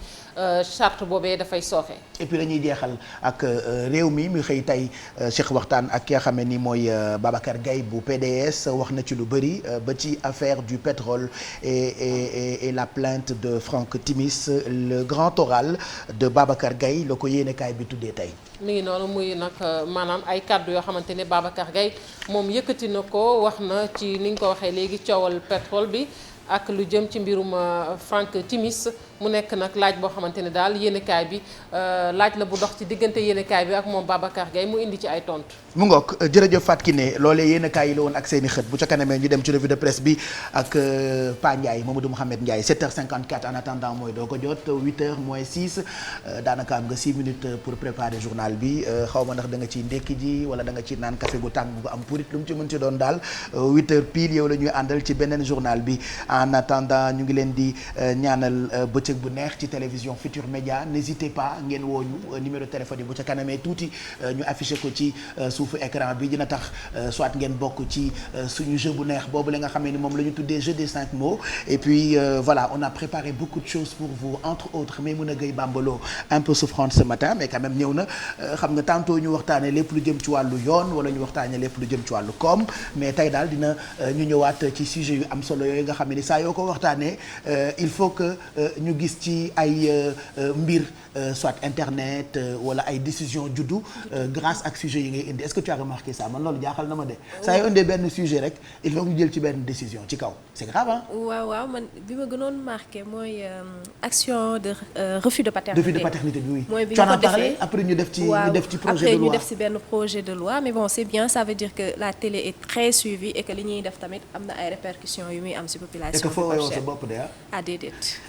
charte boobee dafay sooxe. et puis dañuy jeexal ak réew mi xëy tey Cheikh waxtaan ak ki nga xam ne ni mooy Babacar Gaye bu PDS wax na ci lu bëri ba ci affaire du pétrole et la plainte de Franck Timis le grand oral de Babacar Gaye la ko yéenekaay bi tuddee tey. mi ngi noonu muy nag maanaam ay kàddu yoo xamante ne Babacar Gaye moom yëkkati na ko wax na ci ni nga ko waxee léegi coowal pétrole bi ak lu jëm ci mbirum Franck Timis mu nekk nag laaj boo xamante ne daal yéenekaay bi laaj la bu dox ci diggante yéenekaay bi ak moom Babacar Gaye mu indi ci ay tontu. mu ngoog jërëjëf Fatou Kiné loolee yéenekaay yi la woon ak seeni xët bu ca kanamee ñu dem ci revue de presse bi ak Pa Ndiaye Mamadou Mouhamed Ndiaye 7h54 en attendant mooy doo ko jot 8h moins 6 daanaka am nga 6 minutes pour préparer journal bi xaw ma ndax da nga ciy ndekki ji wala da nga ci naan café gu tàng bu am purit lu mu ci mën ci doon daal 8h pile yow la ñuy àndal ci beneen journal bi en attendant ñu ngi leen di ñaanal bëccëg bu neex ci télévision Futur Média n'hésitez pas ngeen woo ñu numéro téléphone yi bu ca kanamee tuuti ñu affiché ko ci suufu écran bi dina tax soit ngeen bokk ci suñu jeu bu neex boobu la nga xamee ni moom la ñu tuddee jeu des 5 mots et puis voilà on a préparé beaucoup de choses pour vous entre autres Maimouna Gueye Bambalo un peu souffrante ce matin mais quand même ñëw na xam nga tantôt ñu waxtaanee lépp lu jëm ci wàllu yoon wala ñu waxtaanee lépp lu jëm ci wàllu koom mais tey daal dina ñu ñëwaat ci sujet yu am solo yooyu nga xam ne saa yoo ko waxtaanee il faut que ñu gis ci ay mbir soit internet wala ay décision juddu grâce ak sujet yi ngay indi est-ce que tu as remarqué ça man loolu jaaxal na ma de saa yoo indee benn sujet rek il faut que ñu jël ci benn décision ci kaw c'est grave hein. waaw man bi ma gënoon marqué mooy action de refus de paternité. refus de paternité bi oui. mooy bi ñu ko defee après ñu def ci projet de loi après ñu def ci benn projet de loi mais bon c'est bien ça veut dire que la télé est très suivie et que li ñuy def tamit am na ay répercussions yu muy am ci population. et que foo wayoo sa bopp de ah déedéet.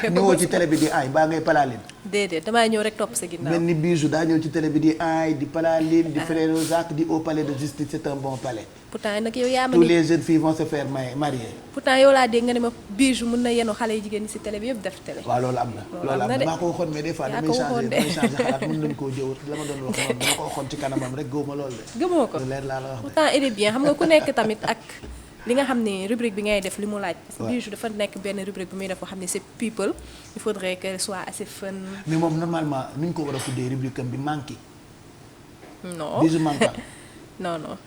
ñëwoo ci télé bi di aay baa ngay palaaline. déedéet damaa ñëw rek topp sa ginnaaw. mel ni Bijou daa ñëw ci télé bi di aay di palaaline di frère Jacques di au palais de justice c'est un bon palais. pourtant nag yow yaa ma tous les jeunes filles vont se faire marier. pourtant yow laa dégg nga ne ma Bijou mën na yenu xale yu jigéen ñi ci télé bi yëpp def télé. waaw loolu am na loolu am na maa ko waxoon mais des fois damay changer xalaat mën nañu koo jëw la ma doon wax noonu dama ko waxoon ci kanamam rek gëwuma loolu de. gëmoo ko leer laa la wax pourtant il est bien xam nga ku nekk tamit ak li nga xam ne rubrique bi ngay def li mu laaj. parce que Bijou dafa nekk benn rubrique bi muy def boo xam ne c'est people il faudrait qu'elle soit assez fun. mais moom normalement nu ñu ko war a tuddee rubrique am bi manqué. non Bijou manqué. non.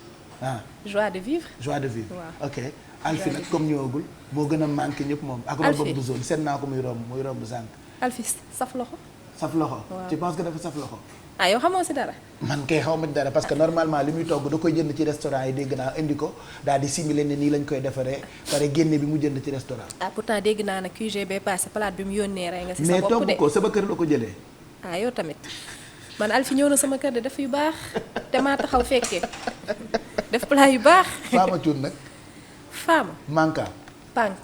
ah joie de vivre. joie de vivre waaw ok. Alfi nag comme ñëwagul moo gën a manqué ñëpp moom. ak robe bu zone seet naa ko muy romb sànq. Alfi saf loxo. saf loxo. waaw tu penses que dafa saf loxo. ah yow xamoo ci dara. man kay xaw ma ci dara parce que normalement li muy togg da koy jënd ci restaurant yi dégg naa indi ko daal di simuler ne nii lañ koy defaree pare génne bi mu jënd ci restaurant. ah pourtant dégg naa ne QG passé palaat bi mu yónnee rey nga ci sa mais bopp de togg ko sama kër la ko jëlee. ah yow tamit man Alfi ñëw na sama kër de def yu baax te maa taxaw fekkee def plat yu baax. Fama Thioune nag. Fama. Manka. Pank.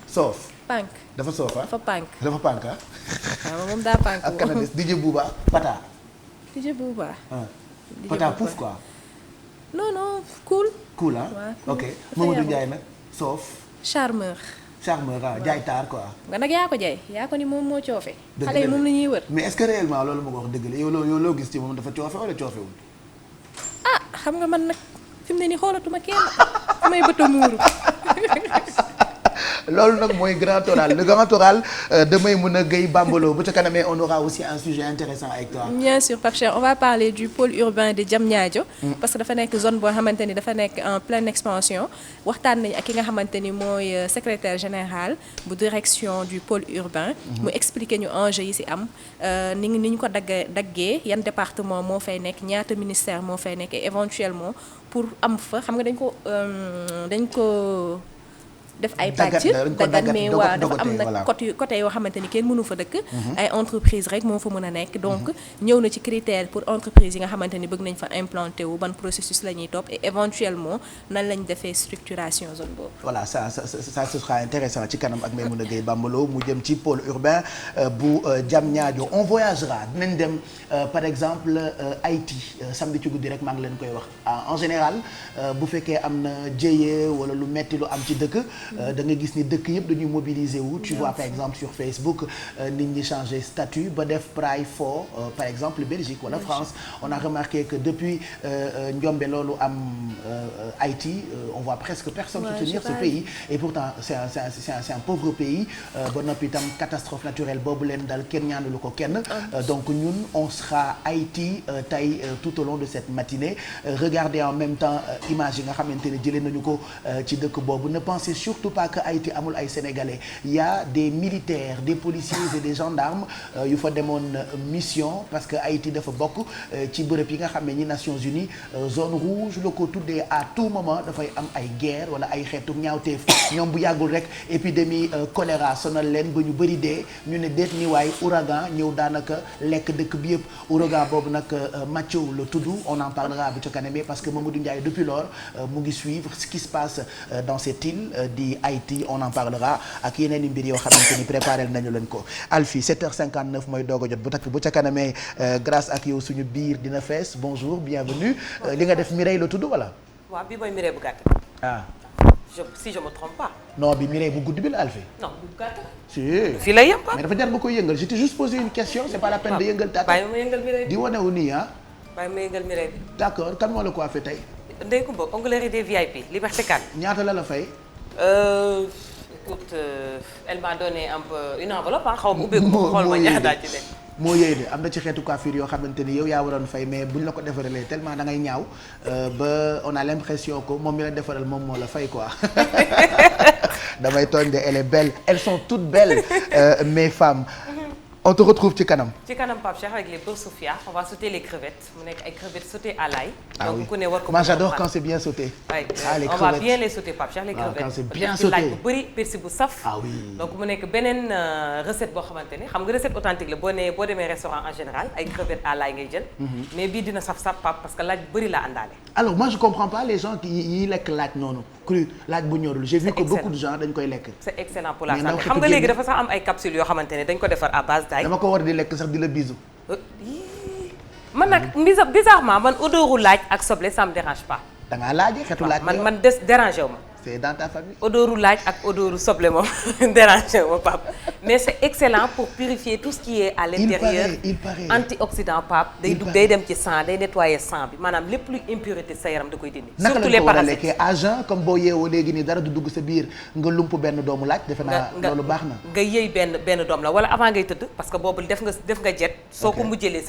Soof. Pank. dafa soof ah. dafa pank. dafa pank ah. waaw moom daa pank. ak cannabis DJ Bouba Pata. DJ Bouba. Pata pouf quoi. non cool. cool ah waaw ok Mamadou Ndiaye nag soof. charmeur. charmeur ah jaay taar quoi. nga nag yaa ko jaay yaa ko ni moom moo coofe. xale yi moom la ñuy wër. mais est-ce que réellement loolu ma ko wax dëgg la yow loo gis ci moom dafa coofe wala coofewul. ah xam nga man nag fi mu ne nii xoolatuma kenn samay bët a muuru. loolu nag mooy grand oral le grand oral de Maimouna Gueye Bambalo bu ca kanamee on aura aussi un sujet intéressant avec toi. bien sûr Pape Cheikh on va parler du pôle urbain de Diamniadio. parce que dafa nekk zone boo xamante ni dafa nekk en pleine expansion waxtaan nañ ak ki nga xamante ni mooy secrétaire général bu direction du pôle urbain. mu expliquer ñu enjeu yi ci am ni ñu ko daggee yan département moo fay nekk ñaata ministère moo fay nekk et éventuellement pour am fa xam nga dañ ko def ay pàcc dagat mais waaw dafa am nag côté yoo xamante ni kenn mënu fa dëkk ay entreprise rek moo fa mën a nekk donc ñëw na ci critère pour entreprise yi nga xamante ni bëgg nañ fa implanté wu ban processus la ñuy topp et éventuellement nan lañ defee structuration zone boobu voilà ça ce sera intéressant ci kanam ak Maimouna Gueye Bambalo mu jëm ci pôle urbain bu Diamniadio on voyagera dinañ dem par exemple Haïti samedi ci guddi rek maa ngi leen koy wax en général bu fekkee am na jéyee wala lu metti lu am ci dëkk da nga gis ni dëkk yëpp dañuy mobiliser wu tu vois par exemple sur Facebook nit ñi changer statut ba def Pride for par exemple Belgique wala France on a remarqué que depuis njombe loolu am Haïti on voit presque personne soutenir ce pays et pourtant c'est un pauvre pays ba noppi itam catastrophe naturelle boobu leen dal kenn ñaanalu ko kenn donc ñun on sera Haïti tey tout au long de cette matinée regardez en même temps image yi nga xamante ne jëlee nañu ko ci dëkk boobu ne pensez surtout pas que Haïti amul ay Sénégalais il y a des militaires des policiers et des gendarmes yu fa demoon mission parce que Haïti dafa bokk ci bërëb yi nga xam ne ñi Nations Unies zone rouge la ko tuddee à tout moment dafay am ay guerre wala ay xeetu ñaawteef ñoom bu yàggul rek épidémie choléra sonal leen ba ñu bëri dee ñu ne déet ni waay ouragan ñëw daanaka lekk dëkk bi yëpp ouragan boobu nag Mathieu la tudd on en parlera bu ca kanamee parce que Mamadou Ndiaye depuis lors mu ngi suivre ce qui se passe dans cette île di Haïti on en parlera ak yeneen i mbir yoo xamante ni préparé nañu leen ko Alfi 7h59 mooy doog a jot bu ca kanamee grâce ak yow suñu biir dina fees bonjour bienvenue li nga def Mireille la tudd wala. waaw bii mooy Mireille bu gàtt. ah si je me trompe pas. non bi Mireille bu gudd bi la Alfie. non bu gàtt. si fii lay yem mais dafa jar nga koy yëngal je t'ai juste posé une question c'est pas la peine de yëngal tata. bàyyi ma yëngal Mireille bi di wane wu nii ah. bàyyi ma yëngal Mireille bi. d'accord kan moo la coiffé tey. Ndeye Coumba onglerie des VIP Liberté 4. ñaata la fay. Écoute, elle m'a donné un peu une enveloppe xaw ma ubbeeku ma xool ma ñaata ci de. moo yëy de am na ci xeetu coiffure yoo xamante ni yow yaa waroon fay mais buñ la ko defaralee tellement da ngay ñaaw ba on a l'impression que moom mi la defaral moom moo la fay quoi damay tooñ de elle est belle elles sont toutes belles mes femmes. On te retrouve ci kanam. ci kanam Pape Cheikh avec les beurre Sofia on va sauter les crevettes mu nekk ay crevettes sautées à l'ail. ah donc oui ku ne war ko. moi j'adore quand c'est bien sauté. ah les crevettes on va bien les sauter Pape Cheikh les crevettes. quand c'est bien sauté laaj bu bëri persil bu saf. ah oui donc mu nekk beneen recette boo xamante ne xam nga recette authentique la boo demee restaurant en général ay crevettes à l'ail ngay jël. mais bii dina saf Pape parce que laaj bu bëri la àndaale. alors moi je comprends pas les gens qui yi lekk laaj noonu cru laaj bu ñorul j'ai vu que beaucoup de gens dañ koy lekk. c'est excellent pour la santé xam nga léegi dafa sax am ay capsules yoo xamante ne dañ ko defar à base d'ail. dama ko war di lekk sax di la bisu. man nag bizarrement man odoru laaj ak soble ça me dérange pas. da ngaa laaj xetu laaj. man dérangé wu ma. c'est dans ta famille. odoru laaj ak odoru soble moom dérangé wu ma Pape mais c'est excellent pour purifier tout ce qui est à l'intérieur. il paraît antioxydant Pape day dugg day dem ci sang day nettoyer sang bi maanaam lépp luy impurité sa yaram da koy dindi. surtout les parasites naka la ko war a lekkee à jeun comme boo yeewoo léegi nii dara du dugg sa biir nga lump benn doomu laaj. defe naa loolu baax na. nga yëy benn doom la wala avant ngay tëdd parce que boobu def nga jet. soo ko mujjëlee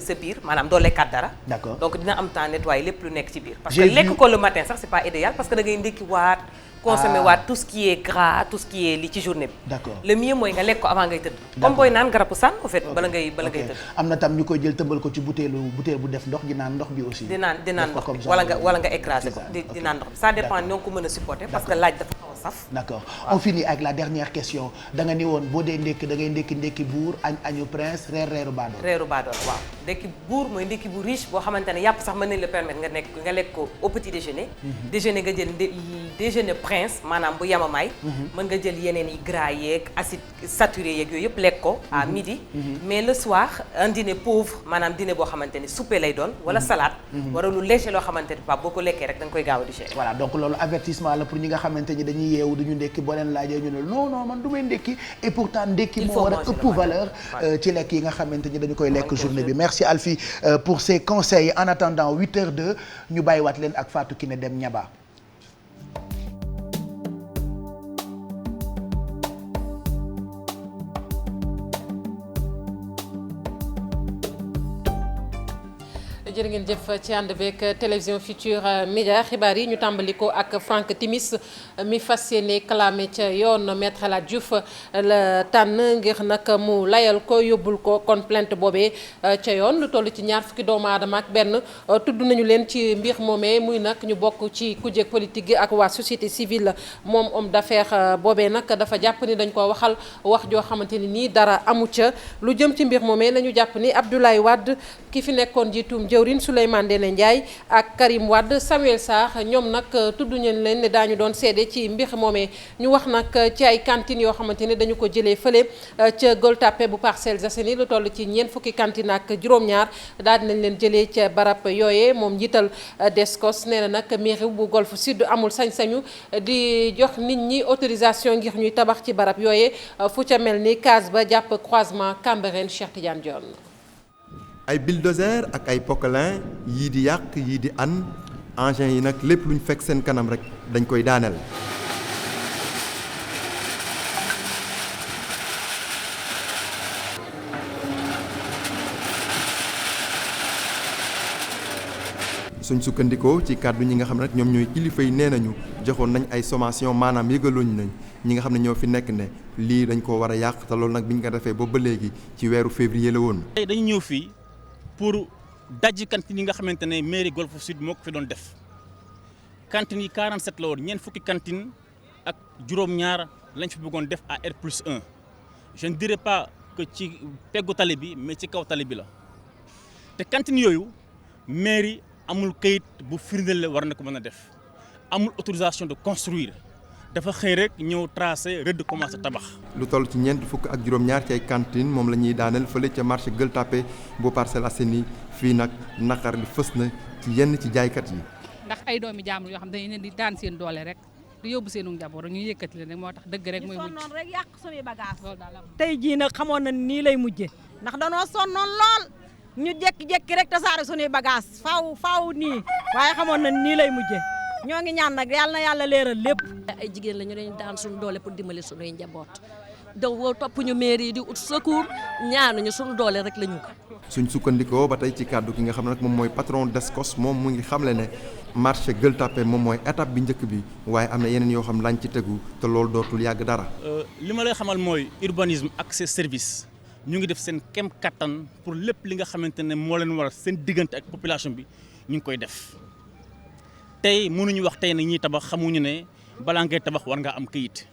sa biir maanaam doo lekkaat dara. d'accord donc dina am temps nettoyer lépp lu nekk ci biir. parce que lekk ko le matin sax c'est pas idéal parce que da ngay ndekki waat. consommer waat tout ce qui est gras tout ce qui est li ci journée bi. d'accord le mieux mooy nga lekk ko avant ngay tëdd. comme booy naan garabu sànn en fait bala ngay tëdd. am na tam ñu koy jël tëmbal ko ci butéel bu def ndox di naan ndox bi aussi. di naan ndox bi wala nga écraser ko di naan ndox bi ça dépend ñoo ko mën a supporter parce que laaj dafa xaw a saf. d'accord on finit avec la dernière question da nga ni woon boo dee ndékki da ngay ndékki buur añu prince reeru baadool. reeru baadool waaw ndékki buur mooy ndékki bu riche boo xamante ne yàpp sax mën nañ la permettre nga lekk ko au petit déjeuner. déjeuner nga jël déjeuner prince maanaam yamamaay mën nga jël yeneen yi gras yeeg acide saturé yeeg yooyu yëpp lekk ko à midi mais le soir un dîner pauvre maanaam dîner boo xamante ni souper lay doon wala salade wala lu léger loo xamante ni Pape boo ko lekkee rek da nga koy gaaw a digérer. voilà donc loolu avertissement la pour ñi nga xamante ni dañuy yeewu duñu ndekki boo leen laajee ñu ne non man du may ndekki et pourtant ndekki moo war a ëpp valeur ci lekk yi nga xamante ni dañu koy lekk journée bi. merci Alfie pour ces conseils en attendant 8h02 ñu bàyyiwaat leen ak Fatou Kiné Dem Ñaba. jërë ngeen jëf ci ànd beeg télévision Futurs Médias xibaar yi ñu tàmbali ko ak Franck Timis mi fas yéene clamé ca yoon Maître El Hadji Diouf la tànn ngir nag mu layal ko yóbbul ko kon plainte boobee ca yoon lu toll ci 20 doomu aadama ak benn tudd nañu leen ci mbir moomee muy nag ñu bokk ci kujje politique gi ak waa société civile moom homme d'affaires boobee nag dafa jàpp ni dañ ko waxal wax joo xamante ni nii dara amu ca lu jëm ci mbir moomee nañu jàpp ni Abdoulaye Wade ki fi nekkoon jiitum jëwriñ Souleymane Ndéné Ndiaye ak Karim Wade Samuel Sarr ñoom nag tudd ñu leen ne daañu doon seede ci mbir moomee ñu wax nag ci ay cantines yoo xamante ne dañu ko jëlee fële ca Gueule Tapée bu Parcelles Assainies lu toll ci ñeent fukki cantines ak juróom-ñaar daal dinañ leen jëlee ca barab yooyee moom njiital Descos nee na nag mairie bu Golf Sud amul sañ-sañu di jox nit ñi autorisation ngir ñuy tabax ci barab yooyee fu ca mel ni case ba jàpp croisement Cambérène Cheikh Tidiane Dione. ay bulldozer ak ay poquelin yii di yàq yii di an engins yi nag lépp luñ fekk seen kanam rek dañ koy daaneel. suñ sukkandikoo ci kàddu ñi nga xam ne nag ñoom ñooy kilifa yi nee nañu joxoon nañ ay sommation maanaam yëgaluñ nañ ñi nga xam ne ñoo fi nekk ne lii dañ ko war a yàq te loolu nag bi ñu ko defee boobu ba léegi ci weeru février la woon. tey dañu ñëw fii pour dajji cantine yi nga xamante ne mairie Golf Sud moo ko fi doon def cantine yi 47 la woon ñeent fukki cantine ak juróom-ñaar lañ fi bëggoon def à R+1 je ne dirais pas que ci peggu tali bi mais ci kaw tali bi la te cantine yooyu mairie amul kayit bu firndeel war na ko mën a def amul autorisation de construire dafa xëy rek ñëw tracé rëdd commencé tabax. lu toll ci ñeent fukk ak juróom-ñaar ci ay cantine moom la ñuy daaneel fële ca marché Gueule Tapée bu Parcelles Assainies fii nag naqar li fës na ci yenn ci jaaykat yi. ndax ay doomi jaamur yoo xam dañu leen di daan seen doole rek di yóbbu seenu njaboot ñu yëkkati leen rek moo tax dëgg rek mooy mujj sonnoon rek yàq suñuy bagage loolu daal tey jii nag xamoon na nii lay mujje ndax danoo sonnoon lool ñu jékki-jékki rek tasaare suñuy bagage faaw nii waaye xamoon na nii lay mujje ñoo ngi ñaan nag yàlla na yàlla leeral lépp ay jigéen la ñu dañu daan suñu doole pour dimbali suñuy njaboot donc topp ñu mairie yi di ut secours ñaanuñu suñu doole rek la ñu ko suñ sukkandikoo ba tey ci kàddu ki nga xam ne nag moom mooy patron Descos moom mu ngi xamle ne marché Gueule Tapée moom mooy étape bi njëkk bi waaye am na yeneen yoo xam lañ ci tegu te loolu dootul yàgg dara. li ma lay xamal mooy urbanisme ak ses services ñu ngi def seen kem kattan pour lépp li nga xamante ne moo leen war seen diggante ak population bi ñu ngi koy def tey mënuñu wax tey ne ñiy tabax xamuñu ne balaa ngay tabax war ngaa am këyit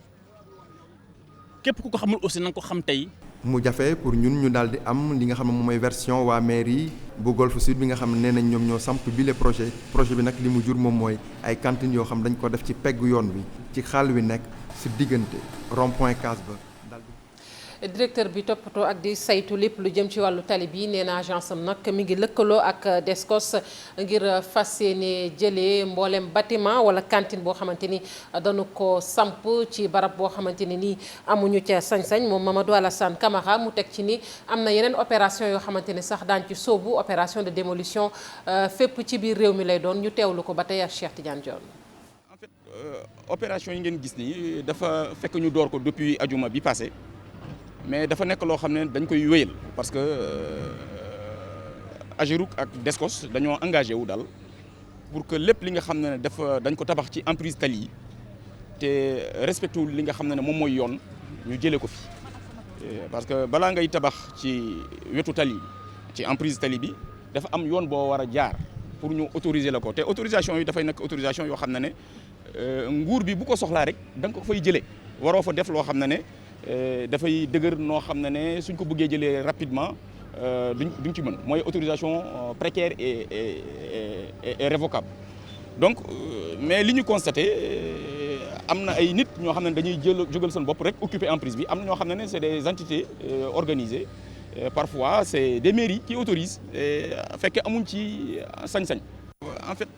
képp ku ko xamul aussi na nga ko xam tey. mu jafe pour ñun ñu daal di am li nga xam ne moom mooy version waa mairie bu Golf Sud bi nga xam ne nee nañ ñoom ñoo samp bi le projet bi nag li mu jur moom mooy ay cantines yoo xam dañ ko def ci peggu yoon bi ci xàll wi nekk si diggante rond-point Case ba. directeur bi toppatoo ak di saytu lépp lu jëm ci wàllu tali bi nee na agence am nag mi ngi lëkkaloo ak Descos ngir fas yéene jëlee mboolem bâtiment wala cantine boo xamante ni dañu ko samp ci barab boo xamante ne nii amuñu ca sañ-sañ moom Mamadou Alassane Camara mu teg ci ni am na yeneen opération yoo xamante ni sax daan ci sóobu opération de démolition fépp ci biir réew mi lay doon ñu teewlu ko ba tey ak Cheikh Tidiane Dione. En fait opération yi ngeen gis nii dafa fekk ñu door ko depuis ajuma bi passé mais dafa nekk loo xam ne dañ koy wéyal parce que Ageroute ak Descos dañoo engagé wu daal pour que lépp li nga xam ne dañ ko tabax ci emprise tali yi te respecté wul li nga xam ne moom mooy yoon ñu jëlee ko fi parce que balaa ngay tabax ci wetu tali ci emprise tali bi dafa am yoon boo war a jaar pour ñu autoriser la ko te autorisation yi dafay nekk autorisation yoo xam ne nguur bi bu ko soxlaa rek da nga ko fay jëlee waroo fa def loo xam ne dafay dëgër noo xam ne suñ ko bëggee jëlee rapidement duñ ci mën mooy autorisation précaire et révocable donc mais li ñu constaté am na ay nit ñoo xam ne dañuy jógal seen bopp rek occuper emprise bi am na ñoo xam ne c'est des entités organisées parfois c'est des mairies qui autorisent fekkee amuñ ci sañ-sañ en fait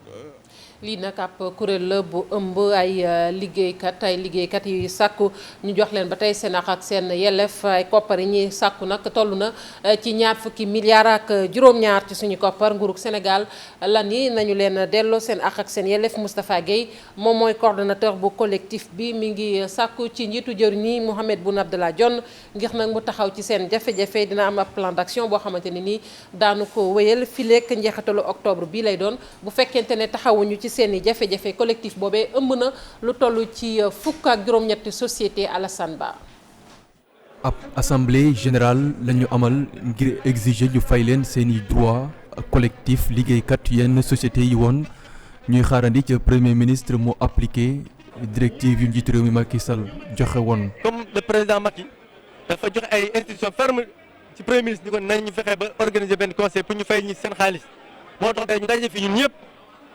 lii nag ab kuréel la bu ëmb ay liggéeykat yi sàkku ñu jox leen ba tey seen ak seen yelleef ay koppar yi ñuy sàkku nag toll na ci ñaar fukki milliards ak juróom-ñaar ci suñu koppar nguurug Sénégal lan yi nañu leen delloo seen ak seen yelleef Moustapha Guèye moom mooy coordonnateur bu collectif bi mi ngi sàkku ci njiitu jëriñ ñi Mohamed Boun Abdallah Dionne ngir nag mu taxaw ci seen jafe-jafe dina am ab plan d'action boo xamante ne nii daanu ko wéyal fileek njeexitalu octobre bii lay doon bu fekkente ne taxawuñu ci seeni jafe-jafe collectif boobee ëmb na lu toll ci fukk ak juróom-ñetti société Alassane Ba. ab assemblée générale la ñu amal ngir exiger ñu fay leen seeni droit collectif liggéeykat yenn société yi woon ñuy xaarandi ca premier ministre mu appliqué directive yu njiitu réew mi Macky Sall joxe woon. comme le président Macky dafa joxe ay instructions fermes ci premier ministre ni ko nañ ñu fexe ba organiser benn conseil pour ñu fay ñi seen xaalis moo tax tey ñu daje fi ñun ñëpp.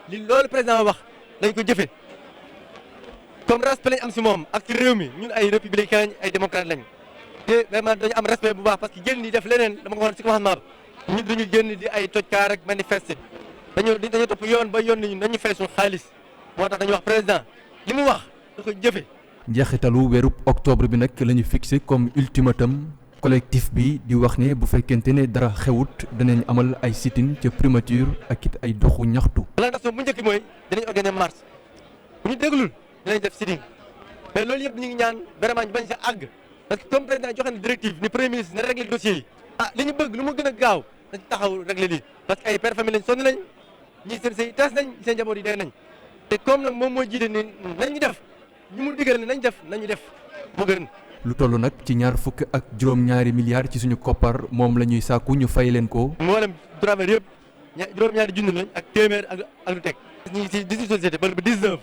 li loolu président wax dañ ko jëfe comme respect lañ am si moom ak ci réew mi ñun ay républicain ay démocrate lañ te vraiment dañu am respect bu baax parce que génn di def leneen dama ko waxoon si commencement bi ñun duñu génn di ay tojkaar ak manifester dañu topp yoon ba yoon nañu nañu fay suñu xaalis moo tax dañu wax président li mu wax da ko jëfe njeexitalu weerub octobre bi nag la ñu fixé comme ultimatum collectif bi di wax ne bu fekkente ne dara xewut danañ amal ay sit-in ca primature ak it ay doxu ñaxtu. plan d'action bu njëkk mooy dinañ organiser marche bu ñu déglul dinañ def sit-in mais loolu yëpp ñu ngi ñaan vraiment ñu bañ sa àgg parce que comme président joxe na directive ni premier ministre na régler dossier yi li ñu bëgg lu mu gën a gaaw dañ taxaw régler lii parce que ay père famille lañ sonn nañ ñii seen sëy tas nañ seen njaboot yi dee nañ te comme nag moom moo jiite ni nañu def ñu mu digal ne nañu def mu gën. lu toll nag ci ñaar fukk ak juróom-ñaari milliards ci suñu koppar moom la ñuy sàkku ñu fay leen ko. mboolem travailleurs yëpp juróom-ñaari junni lañ ak téeméer ak lu teg. ñu ngi si 18 sociétés ba 19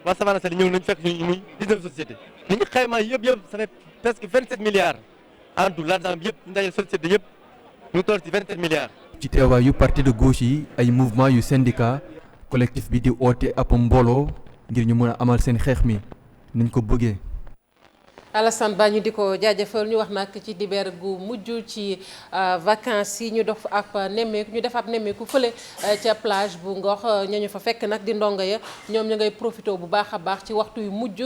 waa Savane Sali ñëw nañ fekk ñu muy 19 sociétés. li ñu xaymaa yëpp ça fait presque 27 milliards en tout l'argent bi yëpp ñu dajale société yëpp ñu toll ci 27 milliards. ci teewaayu parti de gauche yi ay mouvement yu syndicat collectif bi di oote ab mbooloo ngir ñu mën a amal seen xeex mi niñ ko bëggee. Alassane Ba ñu di ko jaajëfal ñu wax nag ci dibeer gu mujj ci vacances yi ñu def ab nemmeeku fële ca plage bu Ngor ñañu fa fekk nag di ndongo ya ñoom ñu ngay profité bu baax a baax ci waxtu yu mujj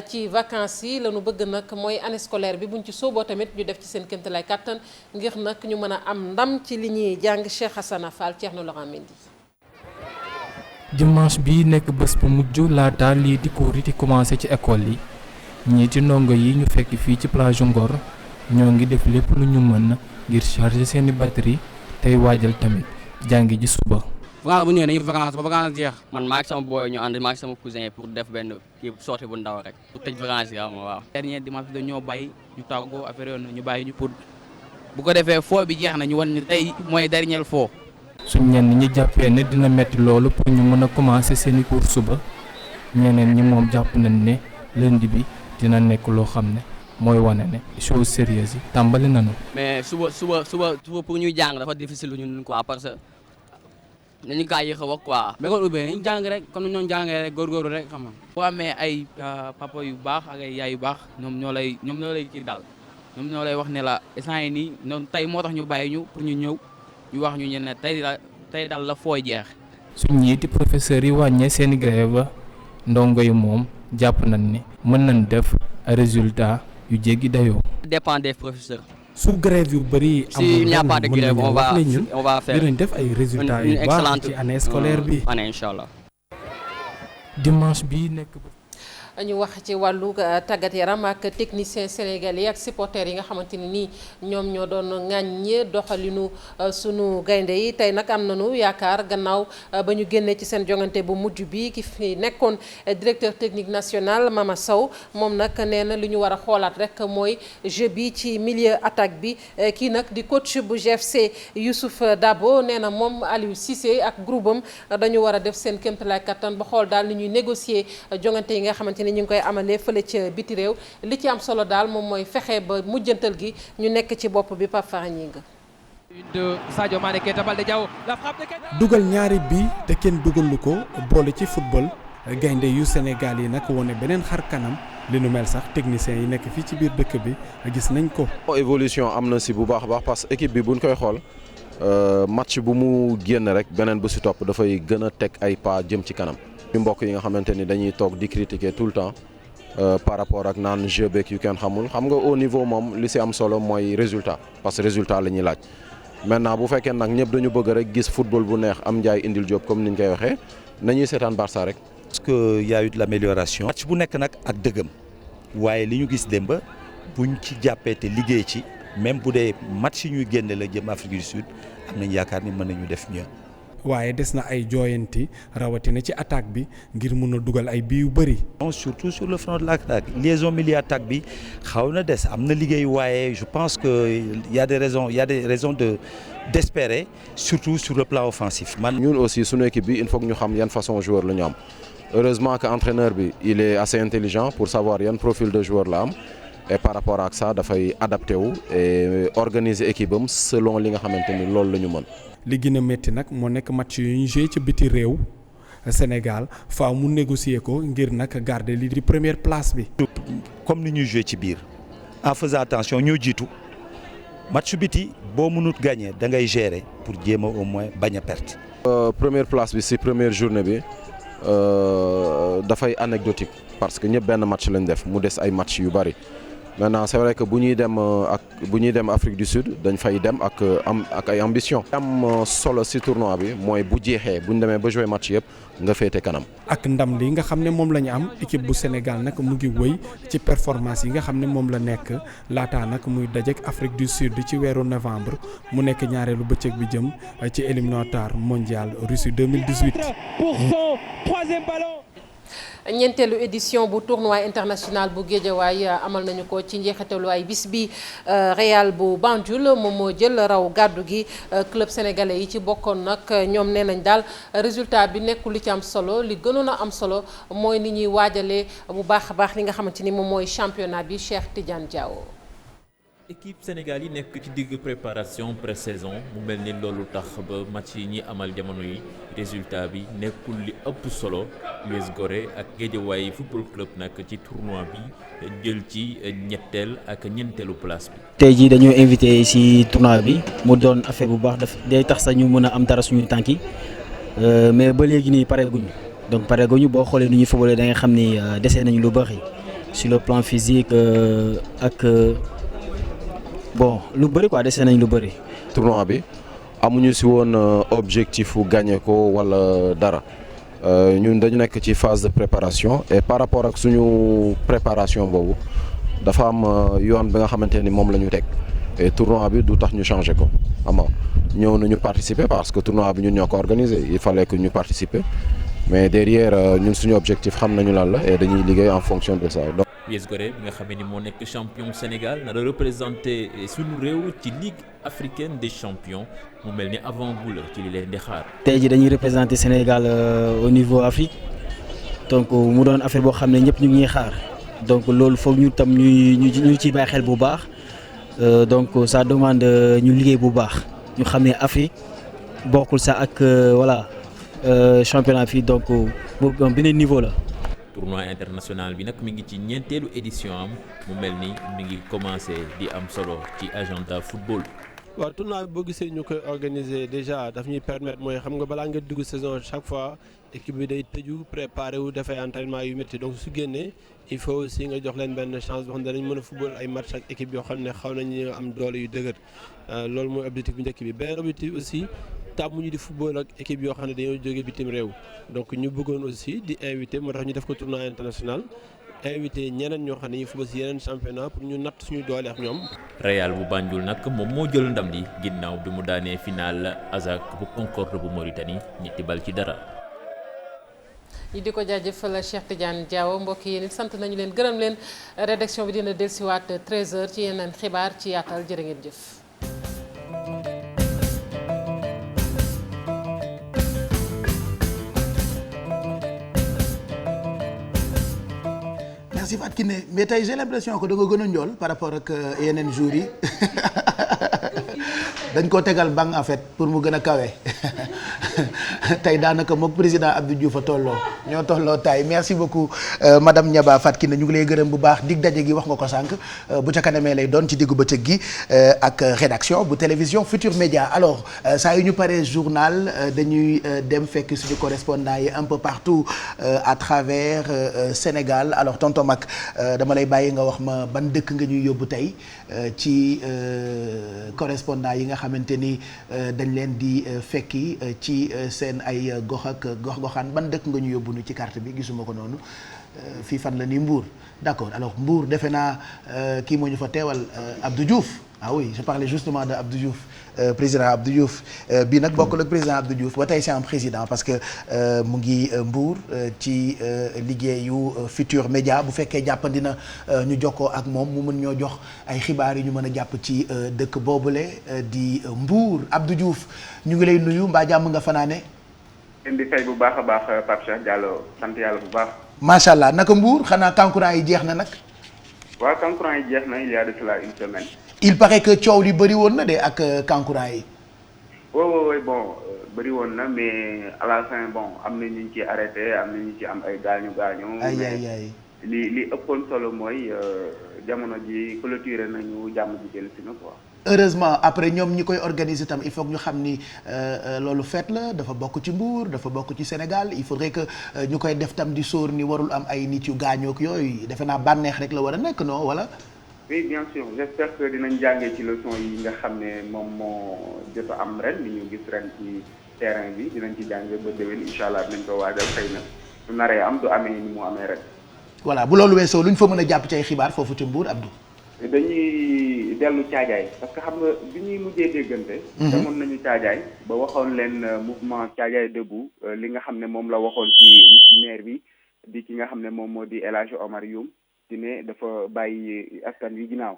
ci vacances yi lañu bëgg nag mooy année scolaire bi buñ ci sooboo tamit ñu def ci seen kéemtalaay kàttan ngir nag ñu mën a am ndam ci li ñuy jàng Cheikh Hassana Fall Thierno Laurent Mendy. dimanche bi nekk bés bu mujj laata lii di cours yi di commencé ci école yi ñii ci ndongo yi ñu fekk fii ci plage Ngor ñoo ngi def lépp lu ñu mën ngir charger seeni batterie tey waajal tamit jàngi ji suba. vacance bu ñëwee dañuy vacance ba vacance jeex. man maa ak sama booy ñu ànd maa ak sama cousin pour def benn kii sortie bu ndaw rek pour tëj vacance yi waaw. dernier dimanche bi dañoo bàyyi ñu tàggoo affaire yoon ñu bàyyi ñu pour bu ko defee foo bi jeex na ñu wan ñu tey mooy dernier foo. suñ ñenn ñi jàppee ne dina metti loolu pour ñu mën a commencer seeni cours suba ñeneen ñi moom jàpp nañ ne lundi bi dina nekk loo xam ne mooy wane ne chose sérieuse yi tàmbali nañu. mais suba pour ñuy jàng dafa difficile ñun quoi parce que nañu kaa yéex a wax quoi. mais kon ubbee nañu jàng rek comme ni ñoo jàngee rek góorgóorlu rek xam nga. boo amee ay papa yu baax ak ay yaay yu baax ñoom ñoo lay kii daal ñoom ñoo lay wax ne la instant yii nii noonu tey moo tax ñu bàyyi ñu pour ñu ñëw ñu wax ñu ne tey daal la fooy jeex. suñ ñiiti professeurs yi wàññee seeni grève ndongo yi moom jàpp nañ ni mën nañ def résultat yu jéggi dayoo. dépend des professeurs. su grève yu bëri s'il n'y a pas de grève on va faire dinañ def ay résultats yu baax ci année scolaire bi. année inchallah. dimanche bi nekk. ñu wax ci wàllu tàggat yaram ak technicien sénégalais ak supporters yi nga xamante ni nii ñoom ñoo doon ŋàññe doxalinu sunu gaynde yi tey nag am nañu yaakaar gannaaw ba ñu génnee ci seen jongante bu mujj bi ki fi nekkoon directeur technique national Mama Sow moom nag nee na li ñu war a xoolaat rek mooy jeu bi ci milieu attaque bi kii nag di coach bu GFC Youssouf Dabo nee na moom Aliou Cissé ak groupe am dañu war a def seen kéemtalaay kattan ba xool daal ni ñuy négocier jongante yi nga xamante ni ñu ngi koy amalee fële ca biti réew li ci am solo daal moom mooy fexe ba mujjantal gi ñu nekk ci bopp bi Pape Fara Gningue. de Sadio Mané Keita Baldé Diaw la frappe de Keita. dugal ñaari bi te kenn dugalu ko boole ci football gaynde yu Sénégal yi nag wone beneen xar kanam li nu mel sax techniciens yi nekk fii ci biir dëkk bi gis nañ ko. évolution am na si bu baax a baax parce que équipe bi buñ koy xool match bu mu génn rek beneen bu si topp dafay gën a teg ay pas jëm ci kanam. ñu mbokk yi nga xamante ni dañuy toog di critiquer tout le temps par rapport ak naan jeu beeg yu kenn xamul xam nga au niveau moom li si am solo mooy résultat parce que résultat la ñuy laaj maintenant bu fekkee nag ñëpp dañu bëgg rek gis football bu neex am njaay indil job comme ni ñu koy waxee nañuy seetaan Barça rek. parce que y a eu de l'amélioration. match bu nekk nag ak dëggam waaye li ñu gis démb buñ ci jàppee te liggéey ci même bu dee match yi ñuy génne la jëm Afrique du Sud am nañ yaakaar ni mën nañu def mieux. waaye des na ay jooyanti rawatina ci attaque bi ngir mun a dugal ay bii yu bëri. surtout sur le front de l'attaque liaison milieu attaque bi xaw na des am na liggéey waaye je pense que y a des raisons d'espérer surtout sur le plan offensif. ñun aussi sunu équipe bi il faut que ñu xam yan façon joueur la ñu am heureusement que entraîneur bi il est assez intelligent pour savoir yan profil de joueur la am et par rapport ak ça dafay adapté wu et organiser équipe am selon li nga xamante ni loolu la ñu mën. li gën a métti nag moo nekk match yu ñu joué ci biti réew Sénégal faaw mu négocier ko ngir nag garder li di première place bi. comme ni ñuy joué ci biir en faisant attention ñoo jiitu match biti boo mënut gagner da ngay gérer pour jéem a au moins bañ a perte. première place bi ci première journée bi dafay anecdotique parce que ñëpp benn match lañ def mu des ay match yu bari. maintenant c'est vrai que bu ñuy dem Afrique du Sud dañ fay dem ak ay ambition am solo ci tournoi bi mooy bu jeexee bu ñu demee ba jouer match yëpp nga féete kanam. ak ndam li nga xam ne moom la ñu am équipe bu Sénégal nag mu ngi wëy ci performance yi nga xam ne moom la nekk laataa nag muy dajeek Afrique du Sud ci weeru novembre mu nekk ñaareelu bëccëg bi jëm ci éliminatoire mondial Russie 2018. pour son troisième ballon. ñeenteelu édition bu tournoi international bu Guédiawaye amal nañu ko ci njeexitalu ay bis bi Real bu Banjul moom moo jël raw gàddu gi club sénégalais yi ci bokkoon nag ñoom nee nañ daal résultat bi nekkul li ci am solo li gënoon a am solo mooy ni ñuy waajalee bu baax a baax li nga xamante ni moom mooy championnat bi Cheikh Tidiane Diawo. équipe Sénégal yi nekk ci digg préparation pré-saison mu mel ni loolu tax ba match yi ñi amal jamono yi résultat bi nekkul li ëpp solo US Gorée ak Guédiawaye football club nag ci tournoi bi jël ci ñetteel ak ñeenteelu place bi. tey jii dañoo invité ci tournoi bi mu doon affaire bu baax daf day tax sax ñu mën a am dara suñu tànk yi mais ba léegi nii pareeguñu donc pareeguñu boo xoolee nu ñuy footballé da nga xam ni dese nañu lu bëri sur le plan physique ak. bon lu bëri quoi dese nañ lu bëri. tournoi bi amuñu ci woon objectif wu gagner ko wala dara ñun dañu nekk ci phase de préparation et par rapport ak suñu préparation boobu dafa am yoon bi nga xamante ni moom la ñu teg et tournoi bi du tax ñu changer ko ama ñëw nañu participer parce que tournoi bi ñun ñoo ko organisé il fallait que ñu participer mais derrière ñun suñu objectif xam nañu lan la et dañuy liggéey en fonction de ça. US Gorée bi nga xamee ni moo nekk champion Sénégal na la représenté suñu réew ci Ligue africaine des champions mu mel ni avant-goût la ci li leen di xaar. tey jii dañuy représenté Sénégal au niveau Afrique donc mu doon affaire boo xam ne ñëpp ñu ngi ñuy xaar donc loolu foog ñu tam ñu ciy bàyyi xel bu baax donc ça demande ñu liggéey bu baax ñu xam ne Afrique bokkul sax ak voilà championnat fii donc boobu beneen niveau la. tournoi international bi nag mi ngi ci ñeenteelu édition am mu mel ni mi ngi commencé di am solo ci agenda football. waaw tournoi bi boo gisee ñu koy organiser déjà daf ñuy permettre mooy xam nga balaa nga dugg saison chaque fois équipe bi day tëju préparé wu dafay entraînement yu métti donc su génnee il faut aussi nga jox leen benn chance boo xam ne danañ mën a football ay match ak équipe yoo xam ne xaw nañu am doole yu dëgër loolu mooy objectif bu njëkk bi beneen objectif aussi. tàmmuñu di football ak équipe yoo xam ne dañoo jógee bitim réew donc ñu bëggoon aussi di invité moo tax ñu def ko tournoi international invité ñeneen ñoo xam ne ñu football ci yeneen championnat pour ñu natt suñu doole ak ñoom. Real bu Banjul nag moom moo jël ndam li ginnaaw bi mu daanee final Azak bu Concorde bu Mauritanie ñetti bal ci dara. ñi di ko jaajëfal Cheikh Tidiane Diaw mbokk yi sant nañu leen gërëm leen rédaction bi dina dellusiwaat 13h ci yeneen xibaar ci yaatal jërë ngeen jëf. merci Fatou Kiné mais tey j'ai l'impression que da nga gën a njool par rapport ak yeneen jours yi dañ ko tegal banc en fait pour mu gën a kawe tey daanaka moom président Abdou Diouf a tolloo ñoo tolloo taay merci beaucoup madame Niaba Fatou Kiné ñu ngi lay gërëm bu baax dig daje gi wax nga ko sànq bu ca kanamee lay doon ci diggu bëccëg gi ak rédaction bu télévision Futur Média alors saa yu ñu paree journal dañuy dem fekk suñu correspondant yi un peu partout à travers Sénégal alors tonton Mac dama lay bàyyi nga wax ma ban dëkk nga ñuy yóbbu tey ci correspondant yi nga xamante ni dañ leen di fekki ci seen ay gox ak gox-goxaan ban dëkk nga ñu yóbbu nu ci carte bi gisuma ko noonu fii fan la ni Mbour d'accord alors Mbour defe naa kii moo ñu fa teewal Abdou Diouf ah oui je parlais justement de Abdou Diouf président Abdou Diouf bii nag bokkul ak président Abdou Diouf ba tey c'est un président parce que mu ngi Mbour ci liggéeyu Futur Média bu fekkee jàppandi na ñu jokkoo ak moom mu mën ñoo jox ay xibaar yi ñu mën a jàpp ci dëkk boobule di Mbour Abdou Diouf ñu ngi lay nuyu mbaa jàmm nga fanaane leen di fay bu baax a baax Pape Cheikh Diallo sant yàlla bu baax. macha allah naka Mbour xanaa kankurang yi jeex na nag. waaw kankurang yi jeex na il y a de cela une semaine. il paraît que coow li bëri woon na de ak kankurang yi. oui bon bëri woon na mais à la fin bon am na ñu ci arrêté am na ñu ci am ay gaañu. ay li ëppoon solo mooy jamono ji clôturé nañu jàmm ji jël si na quoi. heureusement après ñoom ñi koy organiser tam il faut que ñu xam ni loolu fête la dafa bokk ci Mbour dafa bokk ci Sénégal il faudrait que ñu koy def tam di sóor ni warul am ay nit yu gaañook yooyu defe naa bànneex rek la war a nekk non wala. oui bien sûr j'espère que dinañ jàngee ci leçon yi nga xam ne moom moo jot a am ren li ñu gis ren ci terrain bi dinañ ci jàngee ba déwén incha allah dinañ ko waajal xëy na su naree am du amee ni mu amee ren. voilà bu loolu weesoo lu ñu fa mën a jàpp ci ay xibaar foofu ci Mbour Abdou. dañuy dellu caajaay parce que xam nga bi ñuy mujjee déggante. demoon nañu caajaay ba waxoon leen mouvement caajaay debout li nga xam ne moom la waxoon ci maire bi di ki nga xam ne moom moo di El Hadj Omar Youm di ne dafa bàyyi askan wi ginnaaw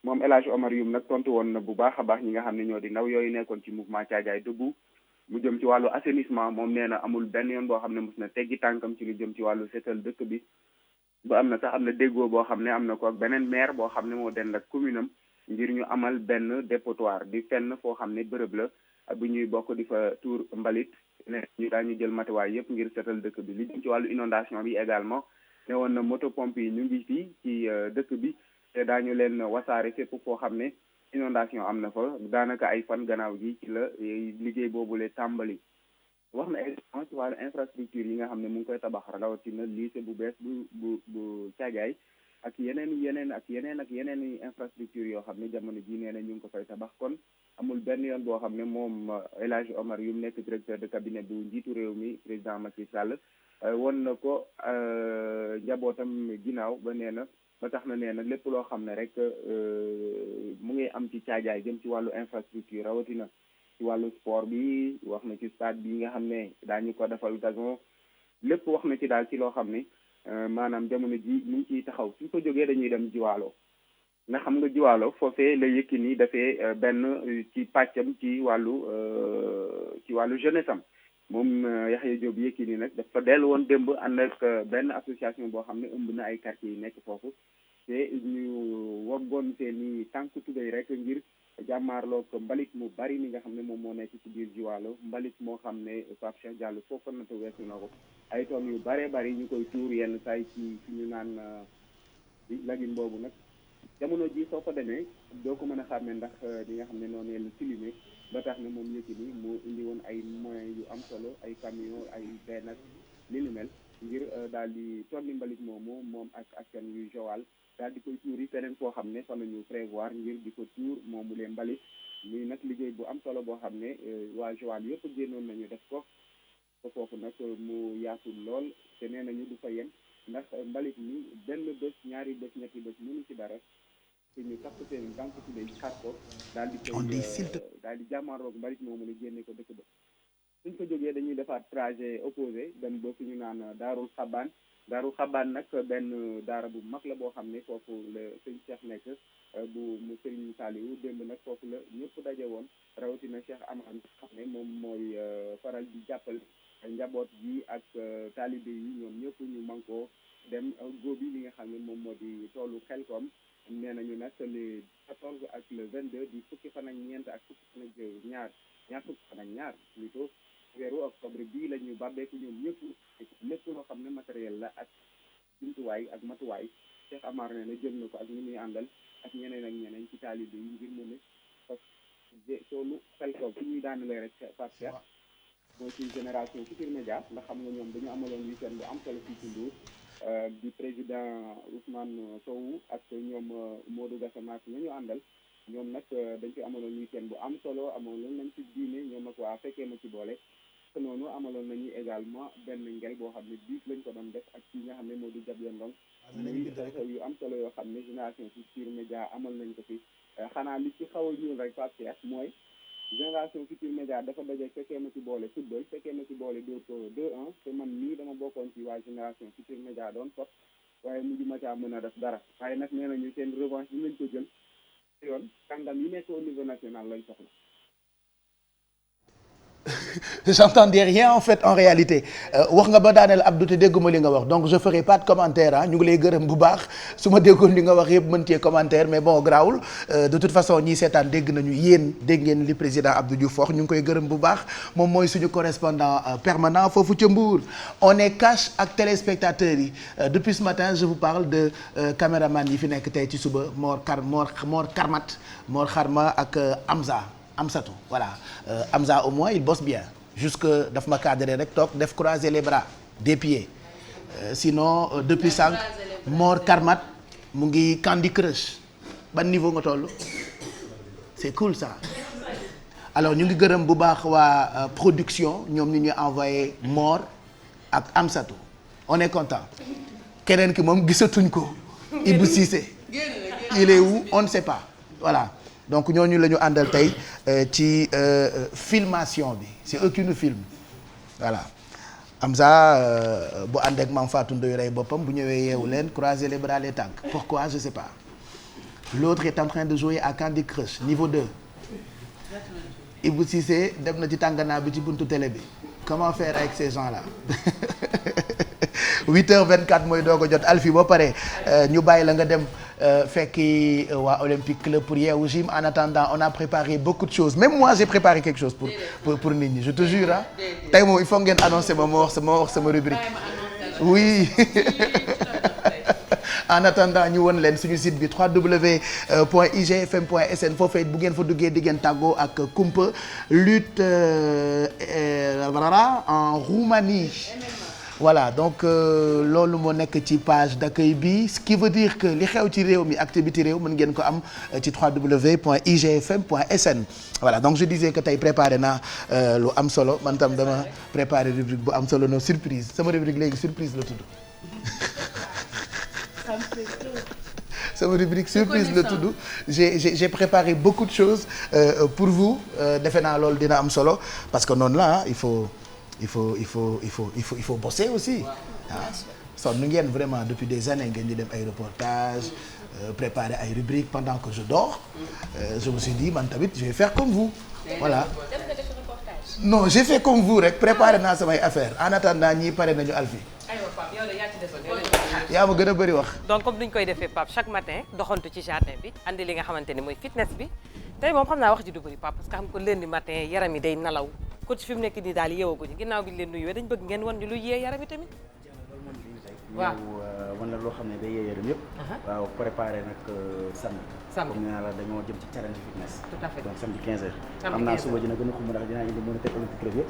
moom El Hadj Omar Youm nag tontu woon na bu baax a baax ñi nga xam ne ñoo di ndaw yooyu nekkoon ci mouvement caajaay debout mu jëm ci wàllu assainissement moom nee na amul benn yoon boo xam ne mos na teggi tànkam ci lu jëm ci wàllu seetal dëkk bi. ba am na sax am na déggoo boo xam ne am na ko ak beneen maire boo xam ne moo den ak commune am ngir ñu amal benn dépotoir di fenn foo xam ne bërëb la bu ñuy bokk di fa tuur mbalit ne ñu daañu jël matuwaay yëpp ngir setal dëkk bi li jëm ci wàllu inondation bi également ne woon na moto pompe yi ñu ngi fii ci dëkk bi te daañu leen wasaare fépp foo xam ne inondation am na fa daanaka ay fan gannaaw gi ci la liggéey boobule tàmbali. wax na également ci wàllu infrastructure yi nga xam ne mu ngi koy tabax rawatina lycée bu bees bu Thiadiaye ak yeneen i infrastructure yoo xam ne jamono ji nee na ñu ngi ko fay tabax kon amul benn yoon boo xam ne moom El Hadj Omar yu nekk directeur de cabinet bu njiitu réew mi président Macky Sall won na ko njabootam ginnaaw ba nee na ba tax na nee na lépp loo xam ne rek mu ngi am ci Thiadiaye jëm ci wàllu infrastructure rawatina ci wàllu sport bi wax na ci stade bi nga xam ne daañu ko defal gazon lépp wax na ci daal ci loo xam ne maanaam jamono ji mu ngi ciy taxaw suñ ko jógee dañuy dem Jiwaalo nga xam nga Jiwaalo foofee la Yékini dafee benn ci pàccam ci wàllu jeunesse am moom Yaxya Diop Yékini nag dafa dellu woon démb ànd ak benn association boo xam ne ëmb na ay quartiers yi nekk foofu te ñu waggoon seen i tànk tubéy rek ngir jàmmaarloog mbalit mu bari mi nga xam ne moom moo nekk ci biir Jiwaalo mbalit moo xam ne Pape Cheikh Diallo foofu na te weesu na ko ay toom yu bare bari ñu koy tuur yenn saay ci fi ñu naan lagin boobu nag jamono ji soo ko demee doo ko mën a xàmme ndax li nga xam ne noonu la tilimé ba tax na moom Yékini mu indi woon ay moyens yu am solo ay camion ay benn ak li ni mel ngir daal di tonni mbalit moomu moom ak askan yu Joal daal di koy tuur yi feneen foo xam ne fa la ñu prévoir ngir di ko tuur moomu leen mbalit muy nag liggéey bu am solo boo xam ne waa Joal yëpp génnoon nañu def ko foofu nag mu yaatul lool te nee nañu du fa yem ndax mbalit mi benn bés ñaari bés ñetti bés mënu ci dara te ñu takk seen gànc ci lay xar ko daal di koy daal di jàmmaroog mbalit moomu la génne ko dëkk ba suñ ko jógee dañuy defaat trajet opposé dem ba fi ñu naan Daarul Xabaan nag benn daara bu mag la boo xam ne foofu la sëñ Cheikh nekk bu mu Sëriñ Saliou démb nag foofu la ñëpp daje woon rawatina Cheikh Amar xam ne moom mooy faral di jàppal njaboot yi ak taalibe yi ñoom ñëpp ñu mànkoo dem góobi li nga xam ne moom moo di toolu Xelkom nee nañu nag le 14 ak le 22 di fukki fan ak ñeent ak fukki fan ak ñaar fukki fan ak ñaar plutôt weeru octobre bii la ñu bàbbeeku ñoom ñëpp lépp loo xam ne matériel la ak jumtuwaay ak matuwaay Cheikh Amar nee na jël na ko ak ñu muy àndal ak ñeneen ci taalibe yi ngir mën a toolu Xelkom fi ñuy daanalee rek Pape Cheikh mooy ci génération Futurs Médias ndax xam nga ñoom dañu amaloon week-end bu am solo fii ci Mbour di président Ousmane Sow ak ñoom Modou Gassama ak ñu àndal ñoom nag dañ fi amaloon week-end bu am solo amaloon nañ ci diine ñoom ak waa fekkee ma ci boole te noonu amaloon nañu également benn ngel boo xam ne biig lañ ko doon def ak ci nga xam ne moo di Jabiya Ndong muy yu am solo yoo xam ne génération Futurs Médias amal nañ ko fi xanaa li ci xaw a ñuul rek Pape Cheikh mooy génération Futurs Médias dafa daje fekkee ma ci boole football fekkee ma ci boole dóor ko 2-1 te man nii dama bokkoon ci waa génération Futurs Médias doon fot waaye mujj ma caa mën a def dara waaye nag nee nañu seen revanche bi lañ ko jël yoon kàngam yi nekk au niveau national lañ soxla. J'entendais rien en fait en réalité wax nga ba daaneel Abdou te dégguma li nga wax donc je ferai pas de commentaire ñu ngi lay gërëm bu baax su ma déggoon li nga wax yëpp mën cee commentaire mais bon grawul de toute façon ñii seetaan dégg nañu yéen dégg ngeen li président Abdou Diouf wax ñu ngi koy gërëm bu baax moom mooy suñu correspondant permanent foofu ca Mbour on est cash ak téléspectateurs yi depuis ce matin je vous parle de caméraman yi fi nekk tey ci suba Mor Xarma ak Amsatou voilà Amza au moins il bosse bien jusque daf ma cadré rek toog def croiser les bras des pieds sinon depuis sànq Mor Karmat mu ngi Candy Crush ban niveau nga toll c'est cool ça alors ñu ngi gërëm bu baax waa production ñoom ñu envoyé Mor ak Amsatou on est content keneen ki moom gisatuñ ko Ibou Cissé il est où on ne sait pas voilà donc ñooñu la ñu àndal tey ci filmation bi c'est eux qui nous filment voilà Amza bu ànd ak Mame Fatou Ndoye rey boppam bu ñëwee yeewu leen croiser les bras les tànk pourquoi je sais pas l'autre est en train de jouer à Candy Crush niveau 2 Ibou Cissé dem na ci tànganaa bi ci buntu télé bi comment faire avec ces gens là 8h24 mooy doog a jot Alfie boo pare ñu bàyyi la nga dem fekki waa Olympique Club pour Yeewu Gym. En attendant on a préparé beaucoup de choses même moi j'ai préparé quelque chose pour nit ñi je te jure ah tey moom il faut ngeen annoncer ma wax sama rubrique oui. En attendant ñu won leen suñu site bi www.igfm.sn foofee bu ngeen fa duggee di ngeen tàggoo ak kumpa lutte en Roumanie. Voilà donc loolu moo nekk ci page d'accueil bi ce qui veut dire que li xew ci réew mi activité réew mën ngeen ko am ci www.igfm.sn. Voilà donc je disais que tey préparé naa lu am solo man tam dama préparé rubrique bu am solo no surprise sama rubrique léegi surprise la tudd. sama rubrique surprise la tudd j'ai préparé beaucoup de choses pour vous defe naa loolu dina am solo parce que noonu la il faut bosser aussi sonn ngeen vraiment depuis des années ngeen di dem ay reportages préparer ay rubriques pendant que je dors je me suis dit man tamit je vais faire comme vous voilà non j'ai fait comme vous rek préparer naa samay affaires en attendant ñii pare nañu Alfi yaa ma gën a bëri wax. donc comme duñ koy defee Pape chaque matin doxantu ci jardin bi andi li nga xamante ni mooy fitness bi tey moom xam naa wax ji du bëri Pape parce que xam ko lundi matin yaram yi day nalaw coach fi mu nekk nii daal yeewaguñu ginnaaw bi ñu leen nuyuwee dañ bëgg ngeen wan ñu lu yee yaram yi tamit. waaw wan la loo xam ne day yee yaram yëpp. waaw préparé nag samedi. comme nee naa la dañoo jëm ci challenge fitness. tout à fait donc samedi 15h. xam naa suba dina gën a xumb ndax dinaa indi moniteur olympique club yëpp.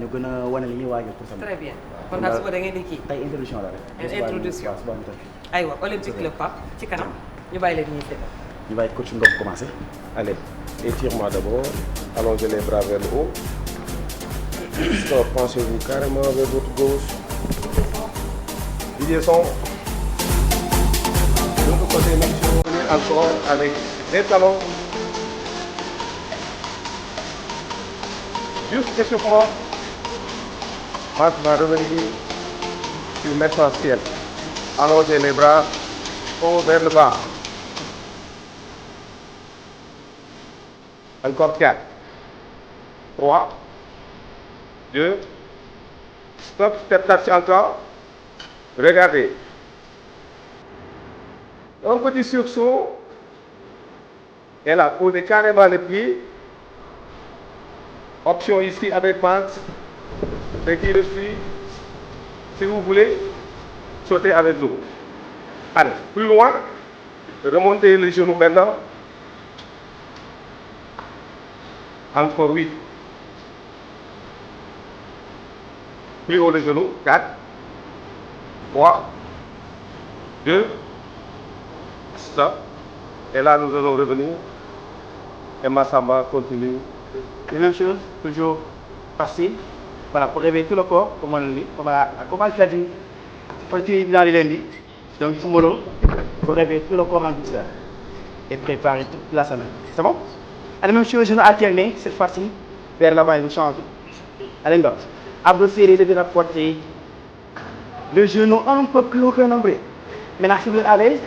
ñu gën a wane li ñuy waajal pour samedi. très bien kon daal suba da ngeen di kii. tey introduction la rek. introduction waaw suba mu tëj. aywa olympique club Pape ci kanam ñu bàyyi leen ñuy seetal. ñu bàyyi coach Ngom commencer. Allez, étirement d'abord, allongez les bras vers le haut. Stop, pensez-vous carrément vers votre gauche. Videz son. De l'autre côté, revenir encore avec les talons. Juste échauffement. Maintenant, revenir sur l'essentiel. Allongez les bras haut vers le bas. Encore 4, 3, 2, stop, faites attention encore. Regardez. Un petit sursaut. Et là, posez carrément les pieds. Option ici avec pente. Ce qui le suit. Si vous voulez, sautez avec nous. Allez, plus loin. Remontez les genoux maintenant. Encore 8. Plus haut les genoux. 4, 3, 2, stop. Et là, nous allons revenir. Et Massamba continue. La même chose, toujours facile. Voilà, pour réveiller tout le corps, comme on le dit. Voilà, comment je l'ai dit, partir dans les lundis. Donc, tomorrow, pour réveiller tout le corps en douceur. Et préparer toute la semaine. C'est bon? La même chose, je vais alterner cette fois-ci vers l'avant et nous change. Allez, donc, abdos serrés, de rapporter le genou un peu plus haut que le nombril. Maintenant, si vous êtes à l'aise,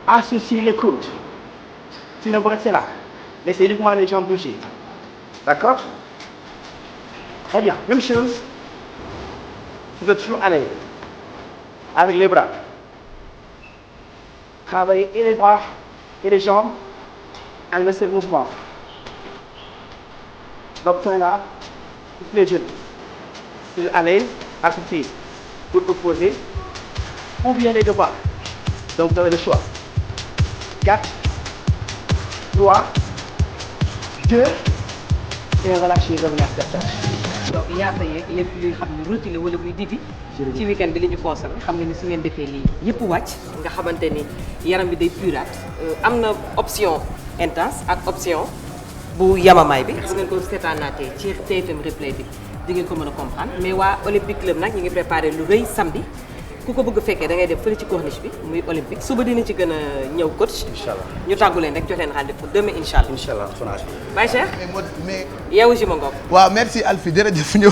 associez les coudes. Sinon, vous restez là. Laissez uniquement les jambes bouger. D'accord? Très bien. Même chose. Vous êtes toujours à l'aise. Avec les bras. Travaillez et les bras et les jambes. Et laissez le mouvement. Donc, là, les genoux. Vous êtes à l'aise, associez. Vous vous posez. On vient les deux bras. Donc, vous avez le choix. 4, 3, 2, et relâchez, revenez à cette tâche. donc yaasa yeeg lépp luy xam ne routine wala buy didi ci week-end bi li ñu consommé xam nga ni su ngeen defee lii yëpp wàcc nga xamante ni yaram bi day puraat am na option intense ak option bu yamamaay bi bu ngeen ko seetaanaatee ci TFM replay bi di ngeen ko mën a comprendre mais waa Olympique Club nag ñu ngi préparé lu rëy samedi ku ko bëgg fekkee da ngay dem fële ci corniche bi muy olympique suba dina ci gën a ñëw coach. Inch'Allah ñu tàggu leen rek jox leen rendez-vous demain inch'Allah. Inch'Allah Baye Cheikh. mais yeewu ji ma ngoog. waaw merci Alfie jërëjëf ñëw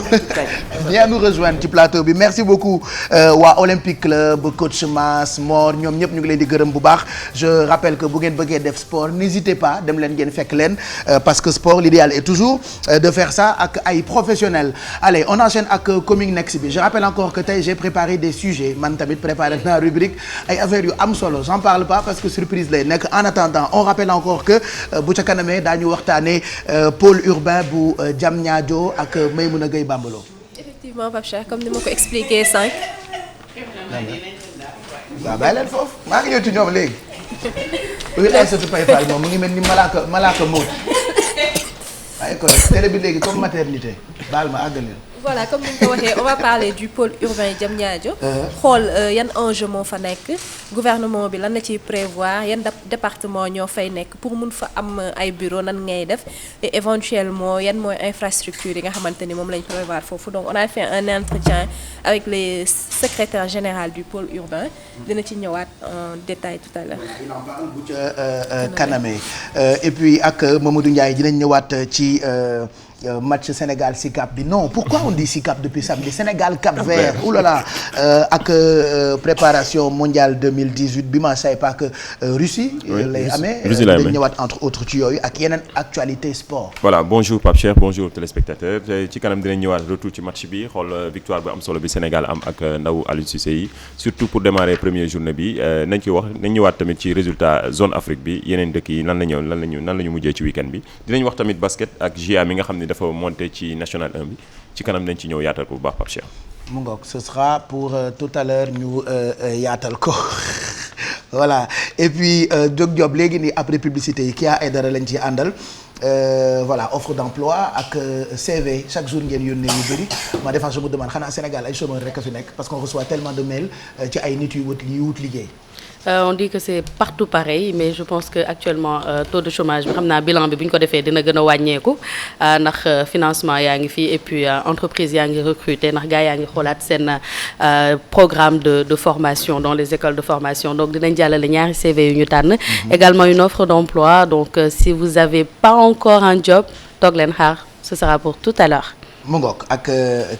viens nous rejoindre ci plateau bi merci beaucoup waa Olympique Club coach Mass Mor ñoom ñëpp ñu ngi leen di gërëm bu baax je rappelle que bu ngeen bëggee def sport n'hésitez pas dem leen ngeen fekk leen parce que sport l'idéal est toujours de faire ça ak ay professionnels allez on enchaîne ak Coming Next bi je rappelle encore que tey j'ai préparé des sujets man tamit préparé naa rubrique ay affaires yu am solo j'en parle pas parce que surprise lay nekk en attendant on rappelle encore que bu ca kanamee daañu waxtaanee pôle urbain bu Diamniadio ak Maymouna Gueye Bambalo. Effectivement Pape Cheikh comme ni ma ko expliqué 5. waaw bàyyi leen foofu maa ngi ñëw ci ñoom léegi. oui Aïssatou Paye Fall moom mu ngi mel ni malaaka Maodo. waaye kon télé bi léegi comme maternité baal ma àggali. Voilà comme ni nga ko waxee on va parler du pôle urbain Diamniadio. xool yan enjeu moo fa nekk gouvernement bi lan la ciy prévoir yan département ñoo fay nekk pour mun fa am ay bureau nan ngay def et éventuellement yan mooy infrastructure yi nga xamante ni moom lañ prévoir foofu donc on a fait un entretien avec les secrétaires général du pôle urbain dina ci ñëwaat en détail tout à l'heure. il en parle bu ca kanamee et puis ak Mamadou Ndiaye dinañ ñëwaat ci. Match Sénégal SICAP bi non pourquoi on dit SICAP depuis samedi Sénégal Cap Vert oulala ak préparation mondiale 2018 bi ma say pas que Russie lay amee dañ ñëwaat entre autres ci yooyu ak yeneen actualité sport. Voilà bonjour Pape Cheikh bonjour téléspectateurs ci kanam dinañ ñëwaat retour ci match bi xool victoire bu am solo bi Sénégal am ak ndaw Aliou Cissé yi surtout pour démarrer première journée bi nañ ci wax nañ ñëwaat tamit ci résultat zone Afrique bi yeneen dëkk yi nan la ñu mujjee ci week-end bi dinañ wax tamit basket ak GIA mi nga xam ne dafa monté ci national 1 bi ci kanam nañ ci ñëw yaatal ko bu baax Pape Cheikh. mu ngoog ce sera pour tout à l'heure ñu yaatal ko voilà et puis Diop Diop léegi nii après publicité yi Kia Aidara lañ ci àndal voilà offre d'emploi ak CV chaque jour ngeen yónnee yu bëri ma des fois je me demande xanaa Sénégal ay chômeurs rek a fi nekk parce qu'on reçoit tellement de mails ci ay nit yu wut liggéey. On dit que c'est partout pareil mais je pense que actuellement taux de chômage bi xam naa bilan bi bu ñu ko defee dina gën a wàññeeku ndax financement yaa ngi fii et puis entreprise yaa ngi recruter ndax gars yaa ngi xoolaat seen programme de formation dans les écoles de formation donc dinañ jàllale ñaari CV yu ñu tànn. Également une offre d'emploi donc si vous avez pas encore un job toog leen xaar ce sera pour tout à l'heure. mu ngoog ak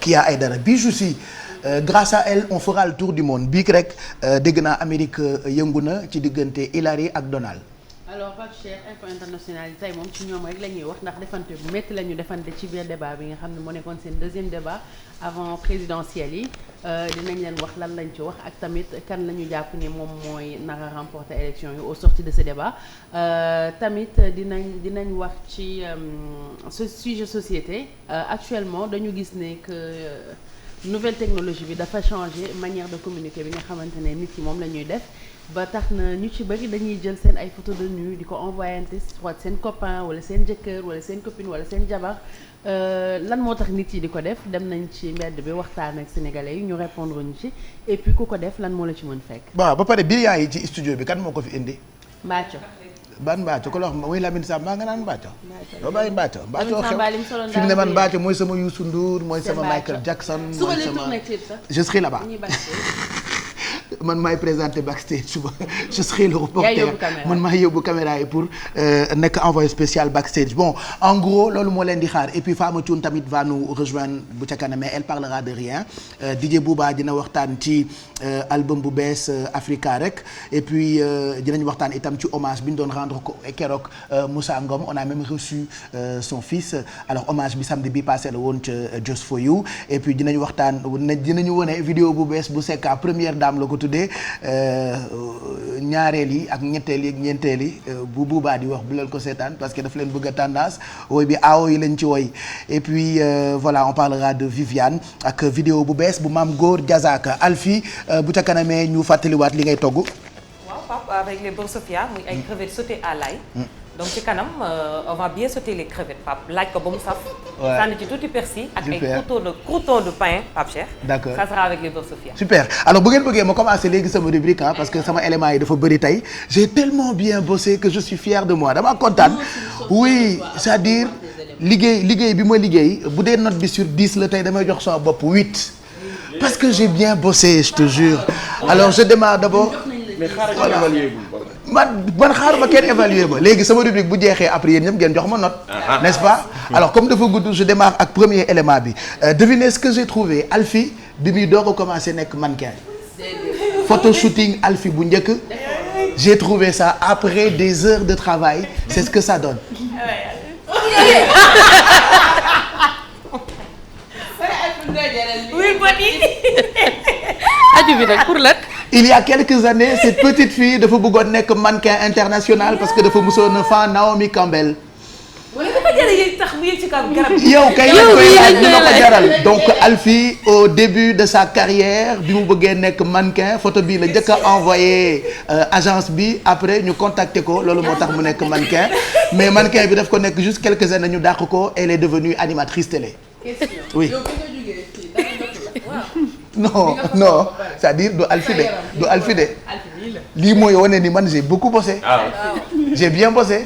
Kia Aidara Bijou Sy grâce à elle on fera le tour du monde bii rek dégg naa Amérique yëngu na ci diggante Hillary ak Donald. alors Pape Cheikh info international yi tey moom ci ñoom rek la ñuy wax ndax defante bu métti la ñu defante ci biir débat bi nga xam ne moo nekkoon seen deuxième débat avant présidentielle yi dinañ leen wax lan lañ ci wax ak tamit kan la ñu jàpp ne moom mooy nar a remporter élection yi au sorti de ce débat tamit dinañ wax ci ce sujet société actuellement dañu gis ne que nouvelle technologie bi dafa changer manière de communiquer bi nga xamante ne nit yi moom la ñuy def ba tax na ñu ci bëri dañuy jël seen ay photos de nu di ko envoyante soit seen copain wala seen jëkkër wala seen copine wala seen jabar lan moo tax nit yi di ko def dem nañ ci mbedd bi waxtaan ak sénégalais yi ñu répondre ñu ci et puis ku ko def lan moo la ci mën fekk. waaw ba pare biir yaa yi ci studio bi kan moo ko fi indi. Mbacco. ban Mbacco ko la wax mooy Lamine Samba nga naan Mbacco. doo bàyyi Mbacco Mbacco xew fi mu ne man Mbacco mooy sama Youssou Ndour mooy sama Michael Jackson mooy sama je serai là-bas man maay présenté backstage suba je serai le reporter man maay yóbbu caméra yi pour nekk envoyé spécial backstage bon en gros loolu moo leen di xaar et puis Fama Thioune tamit va nous rejoindre bu ca kanam mais elle parlera de rien DJ Bouba dina waxtaan ci album bu bees Africa rek et puis dinañ waxtaan itam ci hommage bi ñu doon rendre ko keroog Moussa Ngom on a même reçu son fils alors hommage bi samedi bi passé la woon ca Just for You et puis dinañ waxtaan dinañu wone vidéo bu bees bu Secka première dame la ko tuddee ñaareel yi ak ñetteel yi ak ñeenteel yi bu buubaa di wax bu leen ko seetaan parce que daf leen bëgg a tendance woy bi aawo yi lañ ci woy et puis voilà on parlera de Viviane ak vidéo bu bees bu Maam Góor Jazaka Alfi bu ca kanamee ñu fàttaliwaat li ngay togg. waaw Pape avec les beurre Sofia muy ay crevettes sautées à l'ail donc ci kanam on va bien sauter les crevettes Pape laaj ko ba mu saf. sànni ci tuuti persil ak ay croûtons de pain Pape Cheikh. d'accord ça sera avec les beurre Sofia. super alors bu ngeen bëggee ma commencer léegi sama rubrique parce que sama élément yi dafa bëri tey j'ai tellement bien bossé que je suis fier de moi dama kontaan. oui c'est-à-dire liggéey bi ma liggéey bu dee note bi sur 10 la tey damay jox sama bopp 8 parce que j'ai bien bossé je te jure alors je démarre d'abord. voilà man xaaruma kenn évaluer ma léegi sama rubrique bu jeexee après yéen ñëpp ngeen jox ma note n'est-ce pas alors comme dafa gudd je démarre ak premier élément bi devinez ce que j'ai trouvé Alfi bi muy doog a commencé nekk mannequin photo shooting Alfi bu njëkk j'ai trouvé ça après des heures de travail c'est ce que ça donne aju bi nag pour lan. il y a quelques années cette petite fille dafa bëggoon nekk mannequin international parce que dafa musoon a fan Naomi Campbell. yow kay lañ koy laaj ñu la ko jaral donc Alfie au début de sa carrière bi mu bëggee nekk mannequin photo bi la njëkk a envoyé agence bi après ñu contacter ko loolu moo tax mu nekk mannequin mais mannequin bi daf ko nekk juste quelques années ñu dàq ko elle est devenue animatrice télé. oui. non c'est-à-dire du Alfie de lii mooy wane ni man j'ai beaucoup bossé. j'ai bien bossé.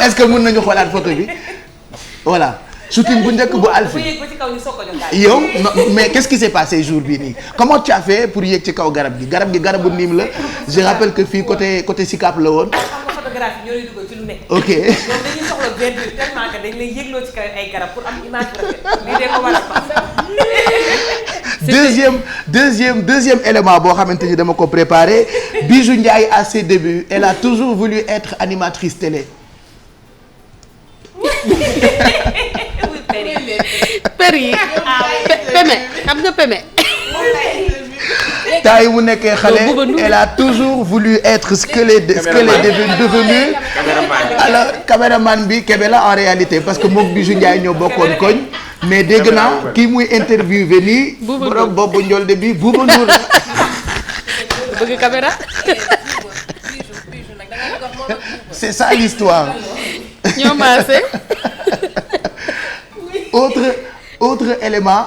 est-ce que mën nañu xoolaat photo bi voilà shooting bu njëkk bu Alfie yow mais qu'est-ce qui s'est passé jour bii nii comment tu as fait pour yéeg ci kaw garab gi garabu niim la je rappelle que fii côté Sicap la woon. photographie ñoo lay dugal ci lu nekk. ok donc dañuy soxla verdure tellement que dañ lay yëgloo ci kaw ay garab pour am image bu rafet lii de ko war a deuxième élément boo xamante ni dama ko préparé Bijou Ndiaye à ses débuts elle a toujours voulu être animatrice télé. per yi peme xam nga peme. taay mu nekkee xale elle a toujours voulu être ce qu'elle est devenue. alors caméraman bi Kébé la en réalité parce que moom Bijou Ndiaye ñoo bokkoon koñ mais dégg naa kii muy interviewé nii borom boobu njool de bi Bouba Ndour la. bëgg caméra. c'est ça l'histoire. ñoo maase. autre élément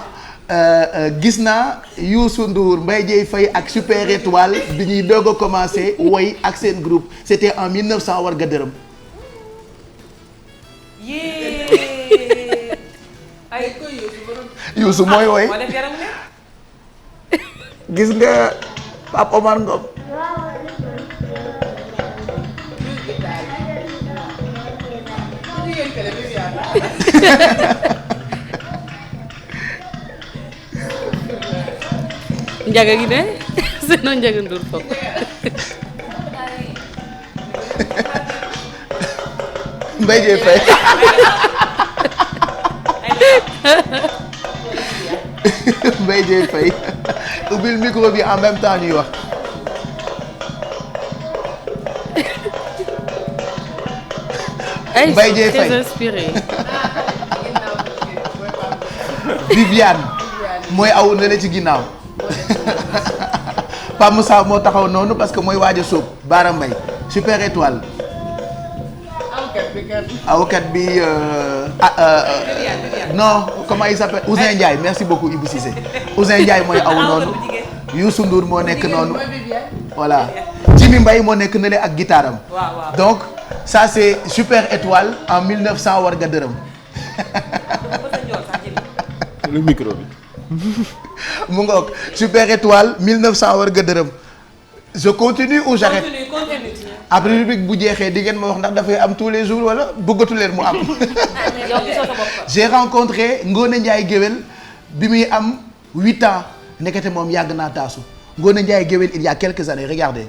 gis naa Youssou Ndour Mbaye Dieye Faye ak Super Étoile bi ñuy doog a commencé woy ak seen groupe c'était en 1900 war ga dërëm. Youssou mooy woy gis nga Pape Omar Ngom. Njaga gi ne sinon Njaga Ndour foofu. Mbaye Dieye Faye. Mbaye Dieye Faye ubbil micro bi en même temps ñuy wax. Mbaye Dieye Faye très inspiré. Viviane mooy aw na la ci ginnaaw Pa Moussa moo taxaw noonu parce que mooy waaj a sóob Baara Mbaye Super Étoile awkat bi non comment il s'appelle Ousin Ndiaye merci beaucoup Ibou Cissé Ousin Ndiaye mooy aw noonu Youssou Ndour moo nekk noonu voilà Jimmy Mbaye moo nekk nële ak guitaram donc ça c'est Super Étoile en 1900 war ga dërëm le micro bi mu ngoog Super Étoile 1900 war ga dërëm je continue ou j'arrête après rubrique bu jeexee di ngeen ma wax ndax dafay am tous les jours wala bëggatu leen mu am. j'ai rencontré Ngone Ndiaye Géwél bi muy am 8 ans nekkate moom yàgg naa taasu Ngone Ndiaye Géwél il y a quelques années regardez.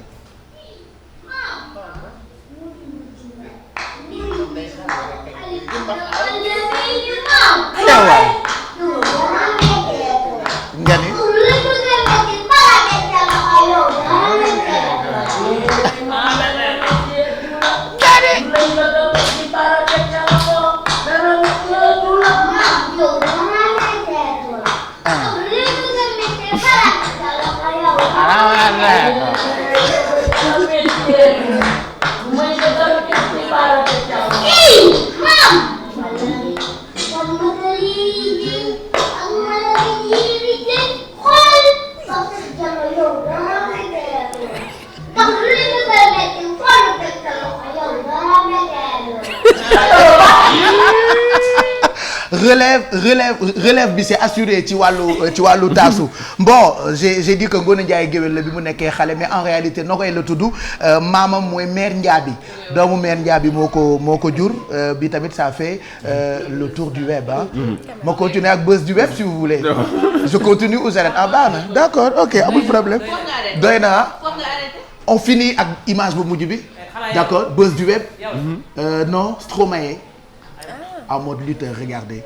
nga ni relève bi c'est assuré ci wàllu taasu bon j'ai dit que Ngone Ndiaye Géwél la bi mu nekkee xale mais en réalité Nogoy la tudd maamam mooy mère Ndiabi doomu mère Ndiabi moo ko jur bi tamit ça fait le tour du web ah. ma continuer ak buzz du web si vous voulez. je continue ou j'arrête ah baax na d'accord ok amul problème. doy na on finit ak image bu mujj bi d'accord buzz du web. non Stromae en mode lutteur regardez.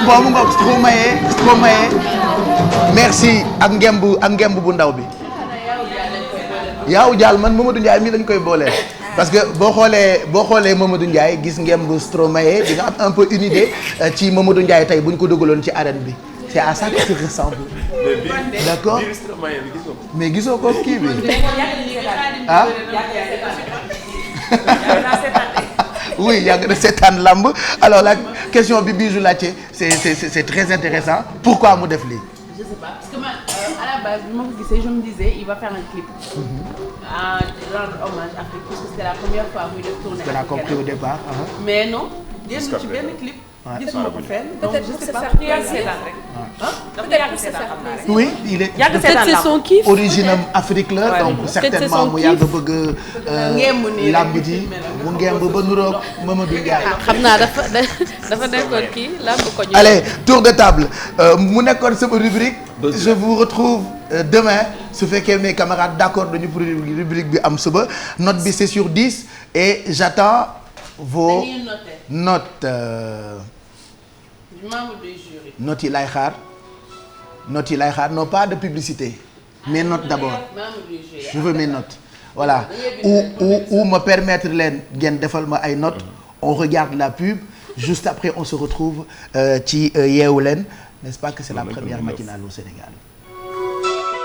boobu ngoog Stromae merci ak ngemb bu ndaw bi yaaw jaal man Mamadou Ndiaye mii lañ koy booleel parce que boo xoolee Mamadou Ndiaye gis ngemb Stromae di nga am un peu une idée ci Mamadou Ndiaye tey bu ñu ko dugaloon ci arène bi c'est à ça que ça ressemble. d'accord mais gisoo ko kii bi ah. oui yàgg na seetaan lamb alors la question bi Bijou laajte c'est très intéressant pourquoi mu def lii. je sais pas parce que man à la base bi ma ko gisee je me disais il va faire un clip. à rendre hommage à Afrique parce que c'était la première fois muy def tournée. on a compris au départ. mais non. génn ci benn clip. gisuma ko fenn donc je sais pas. oui il est peut-être c'est son kiff. origine am Afrique la donc certainement mu yàgg bëgg lamb ji mu ngemb ba nuroog Mamadou Ndiaye. xam naa dafa nekkoon kii lamb ko ñu. allez tour de table mu nekkoon sama rubrique. je vous retrouve demain su fekkee mes camarades d'accord dañu pour rubrique bi am suba note bi c'est sur 10 et j'attends vos notes. notes yi lay xaar non pas de publicité mes notes d'abord je veux mes notes voilà ou me permettre leen ngeen defal ma ay notes on regarde la pub juste après on se retrouve ci Yeewu Leen n'est-ce pas que c'est la première matinale au Sénégal.